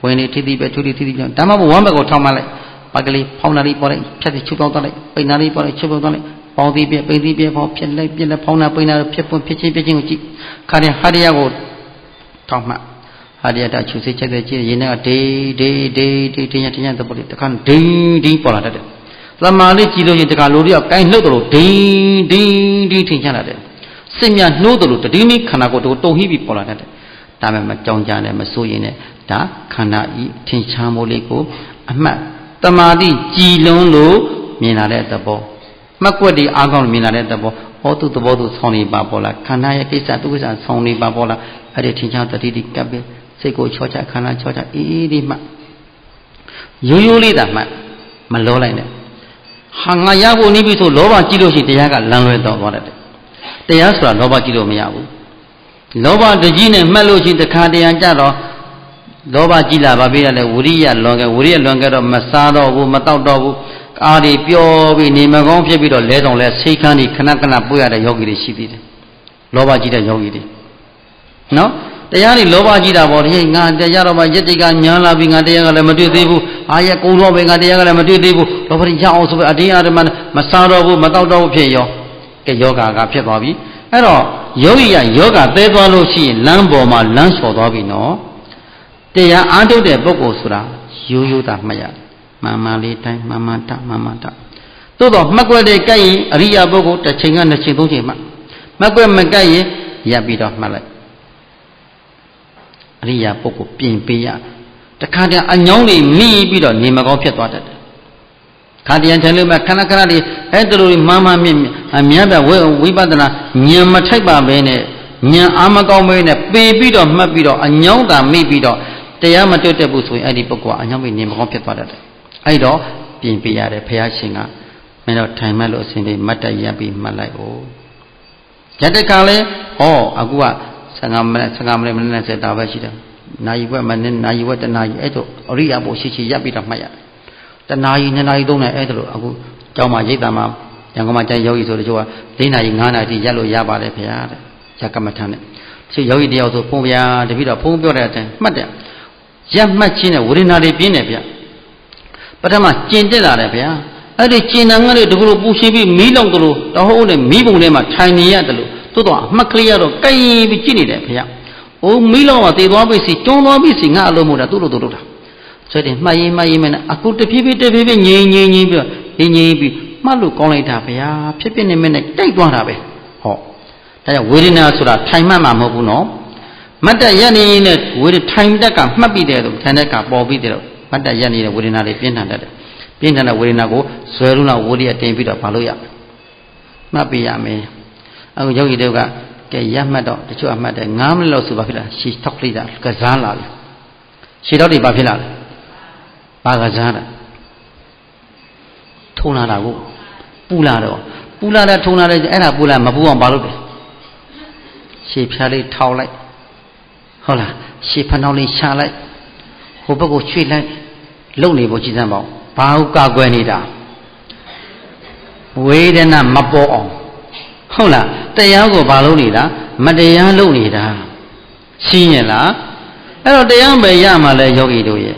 ဝင်နေထီးသီးပဲထူထီးပြန်ဒါမှမဟုတ်ဝမ်းဘက်ကိုထောက်မှလိုက်ပါကလေးဖောင်းနာလေးပေါ်လိုက်ဖြတ်ပြီးချုပ်ပေါက်သွားလိုက်ပိန်နာလေးပေါ်လိုက်ချုပ်ပေါက်သွားလိုက်ပေါင်းသီးပြပိန်သီးပြဖောင်းဖြစ်လိုက်ဖောင်းနာပိန်နာဖြစ်ချင်းကိုကြည့်ခါတဲ့ဟာရရကိုထောက်မှဟာရရတာချူစိတ်ချက်တဲ့ကြည့်ရင်ကဒေးတင်းရတဲ့ပေါ်လေးတခါဒင်းပေါ်လာတတ်တယ်သမာလေးကြည့်လို့ရင်တခါလိုတော့ကိုင်းနှုတ်တယ်လို့ဒင်းထင်ချလာတယ်စိတ်များနှိုးတယ်လို့တတိမိခန္ဓာကိုယ်တုံဟိပြီးပေါ်လာတတ်တယ်ဒါပေမဲ့ကြောင်ကြတယ်မစိုးရင်လည်းဒါခန္ဓာဤထင်ရှားမှုလေးကိုအမှတ်တမာတိကြည်လွန်းလို့မြင်လာတဲ့သဘောမှတ်ကွက်တွေအားကောင်းလို့မြင်လာတဲ့သဘောဟောသူသဘောသူဆောင်းနေပါပေါ်လာခန္ဓာရဲ့ကိစ္စသူကိစ္စဆောင်းနေပါပေါ်လာအဲ့ဒီထင်ရှားတတိကပ်ပဲစိတ်ကိုချောချခန္ဓာချောချအေးဒီမှရိုးလေးသာမှမလောလိုက်နဲ့ဟာငါရဖို့နေပြီဆိုလောဘကြည့်လို့ရှိရင်တရားကလမ်းလွဲတော့သွားတယ်တရားဆိုတာလောဘကြည့်လို့မရဘူးလောဘတကြီးနဲ့မှတ်လို့ရှိရင်တခါတရံကြတော့လောဘကြည့်လာပါပြီလေဝိရိယလွန်ခဲ့တော့မစားတော့ဘူးမတောက်တော့ဘူးအားတွေပျော်ပြီးနေမကောင်းဖြစ်ပြီးတော့လဲတော့လဲစိတ်ခန်းကြီးခဏပွေရတဲ့ယောဂီတွေရှိသေးတယ်လောဘကြည့်တဲ့ယောဂီတွေနော်တရားတွေလောဘကြည့်တာပေါ့ဒီငါတရားတော့မှယက်တိကညာလာပြီးငါတရားကလည်းမတွေ့သေးဘူးအာရကုံတော့ပဲငါတရားကလည်းမတွေ့သေးဘူးလောဘတွေရအောင်ဆိုပြီးအတင်းအားဓမ္မမစားတော့ဘူးမတောက်တော့ဘူးဖြစ်ရောကဲယောဂကဖြစ်သွားပြီအဲ့တော့ယောဂီကယောဂသဲသွားလို့ရှိရင်လမ်းပေါ်မှာလမ်းဆော်သွားပြီနော်တရားအားထုတ်တဲ့ပုဂ္ဂိုလ်ဆိုတာရိုးတာမှတ်ရမှန်လေးတိုင်းမှန်တသို့တော့မှတ်ကွက်တဲ့ကြိုက်ရင်အရိယာပုဂ္ဂိုလ်တစ်ချိန်ကနှစ်ချိန်သုံးချိန်မှတ်ကွက်မကြိုက်ရင် ရပ်ပြီးတော့မှတ်လိုက်အရိယာပုဂ္ဂိုလ်ပြင်ပေးရတခါတည်းအညောင်းတွေမိပြီးတော့နေမကောင်းဖြစ်သွားတတ်တယ်ခါတည်းထိုင်လို့မှခဏခဏလေးအဲ့ဒါလိုမှန်မှန်မြင်အများပြဝိပဿနာဉာဏ်မထိုက်ပါပဲနဲ့ဉာဏ်အာမကောင်းပဲနဲ့ပေပြီးတော့မှတ်ပြီးတော့အညောင်းသာမိပြီးတော့တရားမတွေ့တတ်ဘူးဆိုရင်အဲ့ဒီပုဂ္ဂိုလ်ကအညောင်းမိနေမကောင်းဖြစ်သွားတတ်တယ်အဲ့တော့ပြင်ပေးရတယ်ဘုရားရှင်ကမင်းတို့ထိုင်မှတ်လို့အစဉ်လေးမတ်တရပ်ပြီးမှတ်လိုက်ဦးရတဲ့ကလည်းအခုက15မိနစ်20ပဲရှိတယ်နာယီဝက်မိနစ်နာယီဝက်တနာယီအဲ့တို့အရိယာဘုရှိရပ်ပြီးတော့မှတ်ရတနာယီ2နာယီ3နာယီအဲ့တို့အခုကျောင်းမှာရိတ်တာမှာရန်ကုန်မှာကျန်ယောဂီဆိုတချို့က4နာရီ5နာရီရပ်လို့ရပါတယ်ခင်ဗျာတဲ့ရကမ္မထမ်းနဲ့သူယောဂီတယောက်ဆိုဖုံးဗျာတပည့်တော်ဖုံးပြောတဲ့အတိုင်းမှတ်တယ်ရပ်မှတ်ခြင်းနဲ့ဝေဒနာတွေပြင်းတယ်ဗျပထမကျင်တက်လာတယ်ဗျာအဲ့ဒီကျင်နာငါတွေတကူလိုပူရှင်ပြီးမီးလောင်တယ်လို့တဟုတ်နဲ့မီးပုံထဲမှာထိုင်နေရတယ်လို့သို့တော့အမှတ်ကလေးရတော့ကြိုင်ပြီးကြည့်နေတယ်ဗျာအိုးမီးလောင်ကတည်သွားပြီစီတွန်းသွားပြီစီငါအလုံးမို့တာသူ့လိုသူ့လို့တာဆိုတဲ့မှတ်ရင်နဲ့အခုတဖြည်းဖြည်းငြိမ်ပြီးတော့ငြိမ်ပြီးမှတ်လို့ကောင်းလိုက်တာဗျာဖြစ်ဖြစ်နေမဲ့နဲ့တိုက်သွားတာပဲဟောဒါကြောင့်ဝေဒနာဆိုတာထိုင်မှတ်မှာမဟုတ်ဘူးနော်မတ်တရက်နေနဲ့ထိုင်တက်ကမှတ်ပြီးတယ်လို့ထိုင်တက်ကပေါ်ပြီးတယ်လို့မတ်တရက်နေတဲ့ဝေဒနာတွေပြင်းထန်တတ်တယ်ပြင်းထန်တဲ့ဝေဒနာကိုဇွဲလုံးလောက်ဝိရိယတင်ပြီးတော့မလုပ်ရမှတ်ပြရမယ်အခုယောဂီတွေကကဲရပ်မှတ်တော့တချို့အမှတ်တယ်9မိနစ်လောက်ဆိုပါဖြစ်လားရှည်ထောက်လိုက်တာကစားလာပြီရှည်ထောက်တွေပါဖြစ်လာလဲဘာကစားတာထုံလာတာကိုပူလာတော့ထုံလာတယ်အဲ့ဒါပူလာမပူအောင်ဘာလုပ်လဲရှည်ဖြားလေးထောက်လိုက်ဟုတ်လားရှည်ဖနှောင်းလေးရှာလိုက်ဟိုဘက်ကိုရွှေ့လိုက်လုံနေဖို့ကြည်စမ်းပါဦးဘာဟုကာကွယ်နေတာဝေဒနာမပေါ်အောင်ဟုတ်လားတရားကိုဘာလုပ်နေတာမတရားလုပ်နေတာရှင်းရလားအဲ့တော့တရားပဲရမှာလဲယောဂီတို့ရဲ့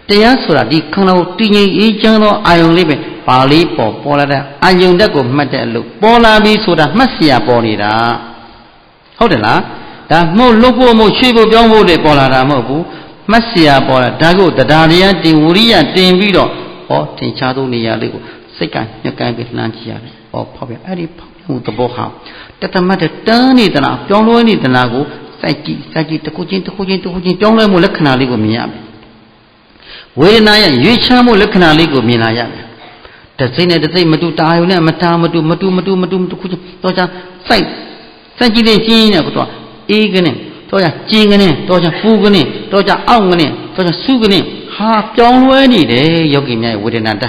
တရားဆိုတာဒီခန္ဓာကိုတည်ငြိမ်အေးချမ်းသောအာယုံလေးပဲပါဠိပေါ်လာတဲ့အာယုံတက်ကိုမှတ်တဲ့အလို့ပေါ်လာပြီဆိုတာမှတ်เสียပေါ်နေတာဟုတ်တယ်လားဒါမှုတ်လွတ်ဖို့မှုတ်ရွှေ့ဖို့ပြောင်းဖို့တွေပေါ်လာတာမဟုတ်ဘူးမှတ်เสียပေါ်လာဒါကိုတရားတရားတင်ဝရိယတင်ပြီးတော့သင်ချသောနေရာလေးကိုစိတ်ကညှက်ကိုင်းပြီးလှမ်းကြည့်ရတယ်ဖောက်ပြအဲ့ဒီဖောက်မှုသဘောဟာတသမတ်တန်းနေသလားပြောင်းလဲနေသလားကိုစိုက်ကြည့်တစ်ခုချင်းပြောင်းလဲမှုလက္ခဏာလေးကိုမြင်ရမယ်ဝေဒနာရဲ့ရွေးချမ်းမှုလက္ခဏာလေးကိုမြင်လာရမယ်တစ်စိမ့်နဲ့တစ်စိမ့်မတူတာယုံနဲ့မတူတစ်ခုချင်းတော့ကြစိုက်ကြည့်တဲ့ကျင်းနဲ့ကတော့အေးကနေတော့ကြကျင်းကနေတော့ကြပူကနေတော့ကြအောင့်ကနေတော့ကြဆူကနေဟာပြောင်းလဲနေတယ်ယောဂီများရဲ့ဝေဒနာတ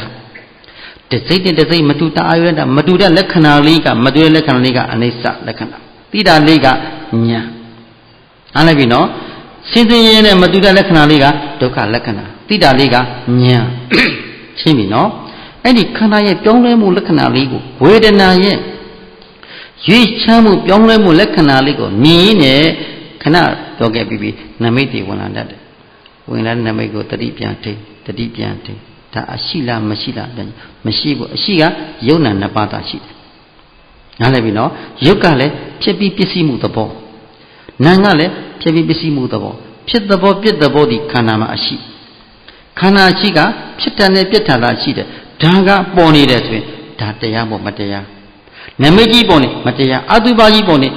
တစ်စိမ့်နဲ့တစ်စိမ့်မတူတာယုံနဲ့မတူတဲ့လက္ခဏာလေးကမတူတဲ့လက္ခဏာလေးကအနိစ္စလက္ခဏာတိတာလေးကညာအားလည်းပြီနော်ရှင်းရှင်းနဲ့မတူတဲ့လက္ခဏာလေးကဒုက္ခလက္ခဏာတိတာလေးကညာရှင်းပြီနော်အဲ့ဒီခန္ဓာရဲ့ပြောင်းလဲမှုလက္ခဏာလေးကိုဝေဒနာရဲ့ရွေးချမ်းမှုပြောင်းလဲမှုလက္ခဏာလေးကိုမြင်နေခဏပြောခဲ့ပြီးနမိတ်တွေဝင်လာတတ်တယ်ဝင်လာတဲ့နမိတ်ကိုတတိပြန်ထိဒါအရှိလားမရှိလားမရှိဘူးအရှိကယုံနာနှစ်ပါးသာရှိတယ်နားလည်ပြီနော်ယုတ်ကလည်းဖြစ်ပြီးပစ္စည်းမှုသဘောနာကလည်းဖြစ်ပြီးပစ္စည်းမှုသဘောဖြစ်သဘောပြစ်သဘောဒီခန္ဓာမှာအရှိခန္ဓာရှိကဖြစ်တယ်နဲ့ပြစ်တာလားရှိတယ်ဒါကပေါ်နေတယ်ဆိုရင်ဒါတရားမို့မတရားနမိတ်ကြီးပေါ်နေမတရားအတုပါကြီးပေါ်နေ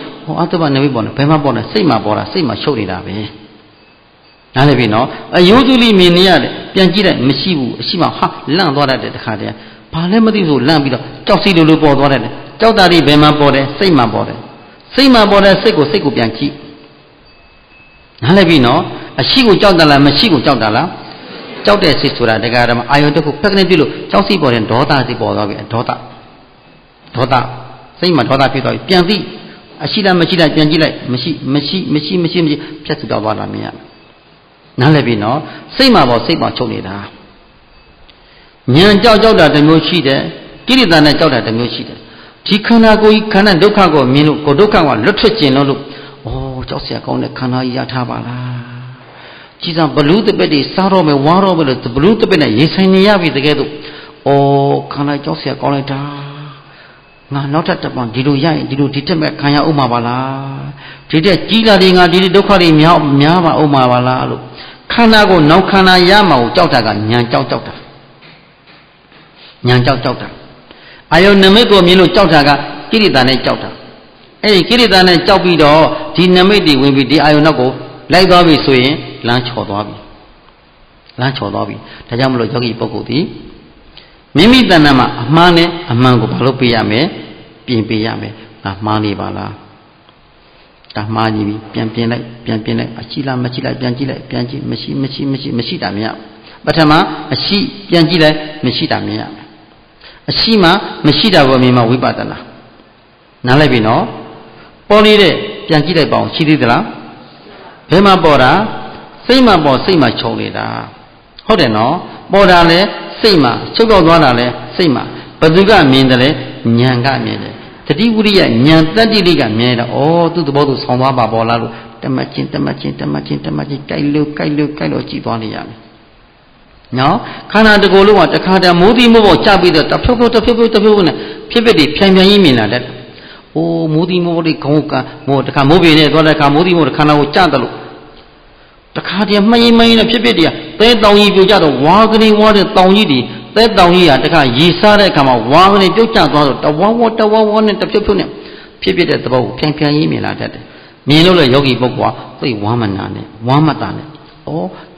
အတုပါနမိတ်ပေါ်နေဘယ်မှာပေါ်နေစိတ်မှာပေါ်တာစိတ်မှာရှုပ်နေတာပဲနားလည်ပြီနော်အယုဒုလိမြင်နေရတယ်ပြန်ကြည့်လိုက်မရှိဘူးအရှိမဟာလန့်သွားတတ်တယ်တခါတည်းဘာလဲမသိဆိုလန့်ပြီးတော့ကြောက်စီလိုပေါ်သွားတယ်ကြောက်တာဒီဘယ်မှာပေါ်တယ်စိတ်မှာပေါ်တယ်စိတ်ကိုပြန်ကြည့်နားလည်ပြီနော်အရှိကိုကြောက်တာလားမရှိကိုကြောက်တာလားကြောက်တဲ့စိတ်ဆိုတာတရားဓမ္မအာယုန်တစ်ခုဖက်ကနေပြုလို့ကြောက်စိပေါ်တဲ့ဒေါသစိပေါ်သွားပြီဒေါသစိတ်မှာဒေါသဖြစ်သွားပြီပြန်သိအရှိလားမရှိလားပြန်ကြည့်လိုက်မရှိဖြတ်သူတော့သွားလာမရနားလည်ပြီနော်စိတ်မှာချုပ်နေတာဉာဏ်ကြောက်တာတစ်မျိုးရှိတယ်ကိရိတာနဲ့ကြောက်တာတစ်မျိုးရှိတယ်ဒီခန္ဓာကိုယ်ကြီးခန္ဓာဒုက္ခကိုမြင်လို့ကိုဒုက္ခကလွတ်ထွက်ခြင်းလို့ကြောက်เสียကောင်းတဲ့ခန္ဓာကြီးရထားပါလားကြည်စံဘလူးတပည့်တွေစားတော့မယ်ဝါတော့မယ်လို့ဘလူးတပည့်နဲ့ရေဆိုင်နေရပြီတကယ်တော့ခန္ဓာကြောက်เสียကောင်းလိုက်တာငါနောက်ထပ်တစ်ပံဒီလိုရရင်ဒီလိုဒီတက်မဲ့ခံရအောင်ပါလားဒီတက်ကြီးလာတယ်ငါဒီဒုက္ခတွေများပါအောင်ပါလားလို့ခန္ဓာကိုနောက်ခန္ဓာရမှာကိုကြောက်တာကညာကြောက်တာအာယုန်နမိတ်ကိုမြင်လို့ကြောက်တာကကိရိတာနဲ့ကြောက်တာ အဲ့ဒီကိရိတာနဲ့ကြောက်ပြီးတော့ဒီနမိတ်တွေဝင်ပြီးဒီအာယုနောက်ကိုလိုက်သွားပြီဆိုရင်လမ်းချော်သွားပြီလမ်းချော်သွားပြီဒါကြောင့်မလို့ယောဂီပုဂ္ဂိုလ်ဒီမိမိတဏ္ဍာမှာအမှားနဲ့အမှန်ကိုဘာလို့ပေးရမလဲပြင်ပေးရမယ်ငါမှားနေပါလားဒါမှားကြီးပြီပြန်ပြင်လိုက်အရှိလားမရှိလားပြန်ကြည့်လိုက်ပြန်ကြည့်မရှိတာမြင်ရပထမအရှိပြန်ကြည့်လိုက်မရှိတာမြင်ရအရှိမှမရှိတာကိုမြင်မှဝိပဿနာနားလိုက်ပြီနော်ပေါ်နေတဲ့ပြန်ကြည့်လိုက်ပါအောင်ရှိသေးသလားဘယ်မှာပေါ်တာစိတ်မှာပေါ်စိတ်မှာခြုံနေတာဟုတ်တယ်နော်ပေါ်တာလဲစိတ်မှာချုပ်တော့သွားတာလဲစိတ်မှာဘယ်သူကမြင်တယ်လဲဉာဏ်ကမြင်တယ်တတိဝိရိယဉာဏ်တတ္တိလေးကမြင်တာဩသူ့သဘောသူဆောင်းသွားပါပေါ်လာလို့တမချင်းကြိုက်လို့ကြည်သွားနေရမယ်နော်ခန္ဓာတစ်ကိုယ်လုံးကတခါတည်းမိုးသီးမိုးပေါ်ကျပြီးတော့တဖြုတ်နဲ့ဖြစ်တွေဖြန်ကြီးမြင်လာတဲ့အိုးမိုးသီးမိုးလေးခေါင်းကမိုးတခါမိုးပေနဲ့သွားတဲ့ခါမိုးသီးမိုးခန္ဓာကိုကျတယ်လို့တခါတည်းမှိန်နဲ့ဖြစ်တွေကသဲတောင်ကြီးပြိုကျတော့ဝါကနေဝါတဲ့တောင်ကြီးတွေသဲတောင်ကြီးဟာတခါရေစားတဲ့အခါမှာဝါကနေပြုတ်ကျသွားတော့တဝဝနဲ့တဖြုတ်နဲ့ဖြစ်တဲ့သဘောကိုဖြန်ကြီးမြင်လာတတ်တယ်မြင်လို့လေယောဂီပုဂ္ဂိုလ်ကသိဝမ်းမနာနဲ့ဝမ်းမတာနဲ့ဩ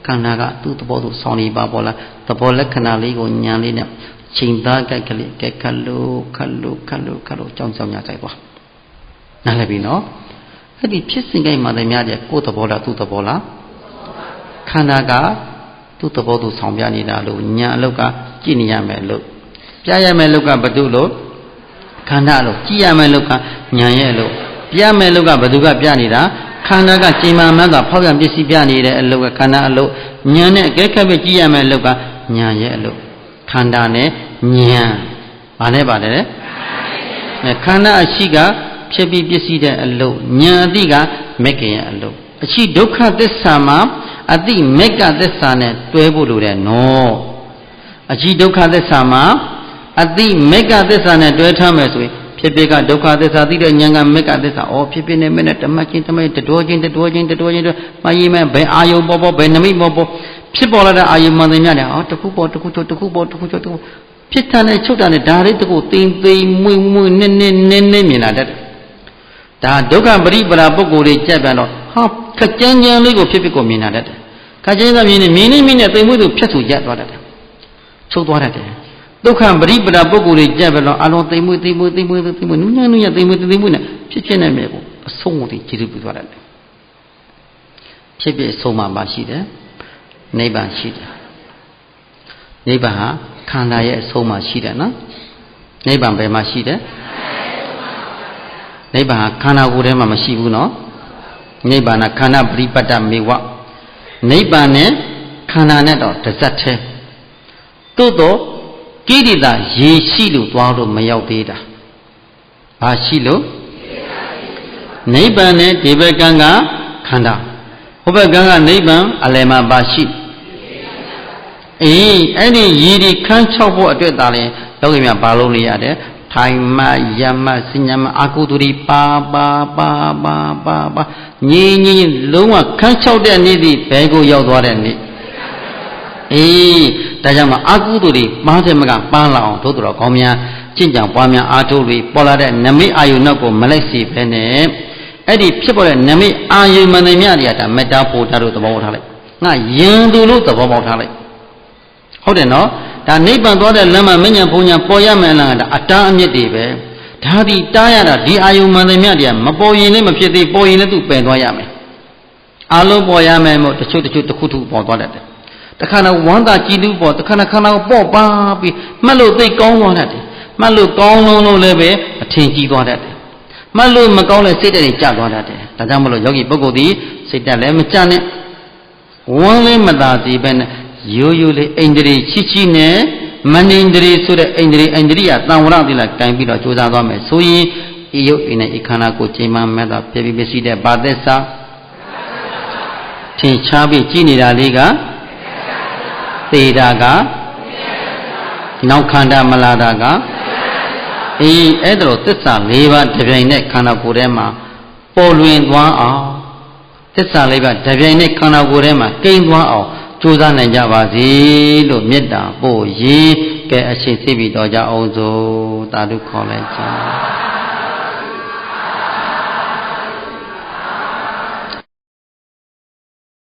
ခန္ဓာကသူ့သဘောသူဆောင်းနေပါပေါ်လားသဘောလက္ခဏာလေးကိုဉာဏ်လေးနဲ့ချိန်သားကြိုက်ကလေးခတ်လို့ကြောင်းညကြိုက်သွားနားလည်ပြီနော်အဲ့ဒီဖြစ်စဉ်ကြိုက်မှလည်းများတယ်ကိုယ်သဘောလားသူ့သဘောလားခန္ဓာကသူ့သဘောသူဆောင်ပြနေတာလို့ဉာဏ်အလုတ်ကကြည့်နေရမယ်လို့ပြရမယ်လို့ကဘသူလို့ခန္ဓာလို့ကြည့်ရမယ်လို့ကဉာဏ်ရဲ့လို့ပြမယ်လို့ကဘသူကပြနေတာခန္ဓာကချိန်မှမှန်းကဖောက်ပြန်ပစ္စည်းပြနေတဲ့အလုတ်ကခန္ဓာအလုတ်ဉာဏ်နဲ့အကဲခတ်ပဲကြည့်ရမယ်လို့ကဉာဏ်ရဲ့အလုတ်ခန္ဓာနဲ့ဉာဏ်ဘာနဲ့ပါလဲခန္ဓာအရှိကဖြစ်ပြီးပစ္စည်းတဲ့အလုတ်ဉာဏ်အတိကမက္ခရဲ့အလုတ်အရှိဒုက္ခသစ္စာမှာအတိမက္ခသစ္စာနဲ့တွဲဖို့လိုတယ်နော်အရှိဒုက္ခသစ္စာမှာအတိမက္ခသစ္စာနဲ့တွဲထားမယ်ဆိုရင်ဖြစ်ဖြစ်ကဒုက္ခသစ္စာသိတဲ့ဉာဏ်ကမက္ခသစ္စာဩဖြစ်ဖြစ်နဲ့မဲ့တမချင်းတတော်ချင်းမကြီးမဲ့ဘယ်အာယုံပေါ်ဘယ်နမိတ်ပေါ်ဖြစ်ပေါ်လာတဲ့အာယုံမှန်တယ်များတယ်ဩတခုပေါ်ဖြစ်တာနဲ့ချုပ်တာနဲ့ဒါလေးတခုသိမ့်မွေနည်းမြင်လာတတ်တယ်ဒါဒုက္ခပရိပရာပုဂ္ဂိုလ်တွေကြက်ပြန်တော့ဟာခကြမ်းလေးကိုဖြစ်ကိုမြင်လာတတ်တယ်ခကြမ်းမြင်နေသိမ့်မွေသူဖြတ်ဆူရက်သွားတတ်တယ်ချုပ်သွားတတ်တယ်ဒုက္ခပရိပရာပုဂ္ဂိုလ်တွေကြက်ပြန်တော့အလုံးသိမ့်မွေနူးညံ့သိမ့်မွေနဲ့ဖြစ်နေမယ်ကိုအဆုံးကိုကြည့်ပြီးသွားတတ်တယ်ဖြစ်အဆုံးမှာရှိတယ်နိဗ္ဗာန်ရှိတယ်နိဗ္ဗာန်ဟာခန္ဓာရဲ့အဆုံးမှာရှိတယ်နော်နိဗ္ဗာန်ဘယ်မှာရှိတယ်နိဗ္ဗာန်ဟာခန္ဓာကိုယ်ထဲမှာမရှိဘူးနော်နိဗ္ဗာန်ကခန္ဓာပရိပတ်တမေဝနိဗ္ဗာန်နဲ့ခန္ဓာနဲ့တော့တစ်စက်တည်းသို့တော့ကိရိတာရေရှိလို့သွားလို့မရောက်သေးတာဘာရှိလို့နိဗ္ဗာန်နဲ့ဒီဘက်ကံကခန္ဓာဟိုဘက်ကံကနိဗ္ဗာန်အလယ်မှာပါရှိအဲ့ဒီရည်ဒီခန်း၆ဖို့အတွက်သာလဲလောကီမြဘာလို့နေရတယ်ထိုင်မယမစဉ္ညမအာကုတူရီပါငင်းလုံးဝခန်း၆တဲ့နေ့ဒီဘယ်ကိုရောက်သွားတဲ့နေ့ဒါကြောင့်မအာကုတူရီပါတဲ့မကပန်းလာအောင်တို့တော်ကောင်းများကျင့်ကြံပွားများအားထုတ်ပြီးပေါ်လာတဲ့နမိတ်အာယုနောက်ကိုမလိုက်စီပဲနဲ့အဲ့ဒီဖြစ်ပေါ်တဲ့နမိတ်အာယုမှန်တယ်မြတ်တွေကဒါမေတ္တာပို့တာလို့သဘောပေါက်ထားလိုက်ငါယံသူလို့သဘောပေါက်ထားလိုက်ဟုတ်တယ်နော်ဒါနိဗ္ဗာန်သွားတဲ့လမ်းမှာမဉ္ဇဉ်ဘုံညာပေါ်ရမယ်လားဒါအတားအမြစ်တွေပဲဒါဒီတားရတာဒီအာယုမှန်တယ်မြတ်တွေကမပေါ်ရင်လည်းမဖြစ်သေးပေါ်ရင်လည်းသူပယ်သွားရမယ်အလုံးပေါ်ရမယ်မို့တချို့တစ်ခုပေါ်သွားတတ်တယ်တခါတော့ဝမ်းသာကြည်လူပေါ်တခါခန္ဓာကိုပေါ့ပါပြီးမှတ်လို့သိကောင်းသွားတတ်တယ်မှတ်လို့ကောင်းလို့လည်းပဲအထင်ကြီးသွားတတ်တယ်မှတ်လို့မကောင်းတဲ့စိတ်တွေကျသွားတတ်တယ်ဒါကြောင့်မလို့ယောဂီပုဂ္ဂိုလ်ဒီစိတ်တက်လည်းမကျနဲ့ဝမ်းလည်းမသာစီပဲနဲ့ရိုးလေးအိန္ဒြေချိနဲ့မနိန္ဒြေဆိုတဲ့အိန္ဒြေကတန်ဝရတိလာတိုင်ပြီးတော့ကြိုးစားသွားမယ်ဆိုရင်ဤယုတ်ဤနဲ့ဤခန္ဓာကိုချိန်မှမဲ့တာပြပြပစ္စည်းတဲ့ဘာသစ္စာထင်ရှားပြီးကြည်နေတာလေးကသေတာကနောက်ခန္ဓာမလာတာကအဲ့ဒါလို့သစ္စာ၄ပါးတပြိုင်နက်ခန္ဓာကိုယ်ထဲမှာပေါ်လွင်သွားအောင်သစ္စာ၄ပါးတပြိုင်နက်ခန္ဓာကိုယ်ထဲမှာကိန်းသွားအောင်ကြိုးစားနိုင်ကြပါစေလို့မေတ္တာပို့ရေးကဲအရှင်သိပြီတော်ကြအောင်စို့တာဓုခေါ်လိုက်ကြ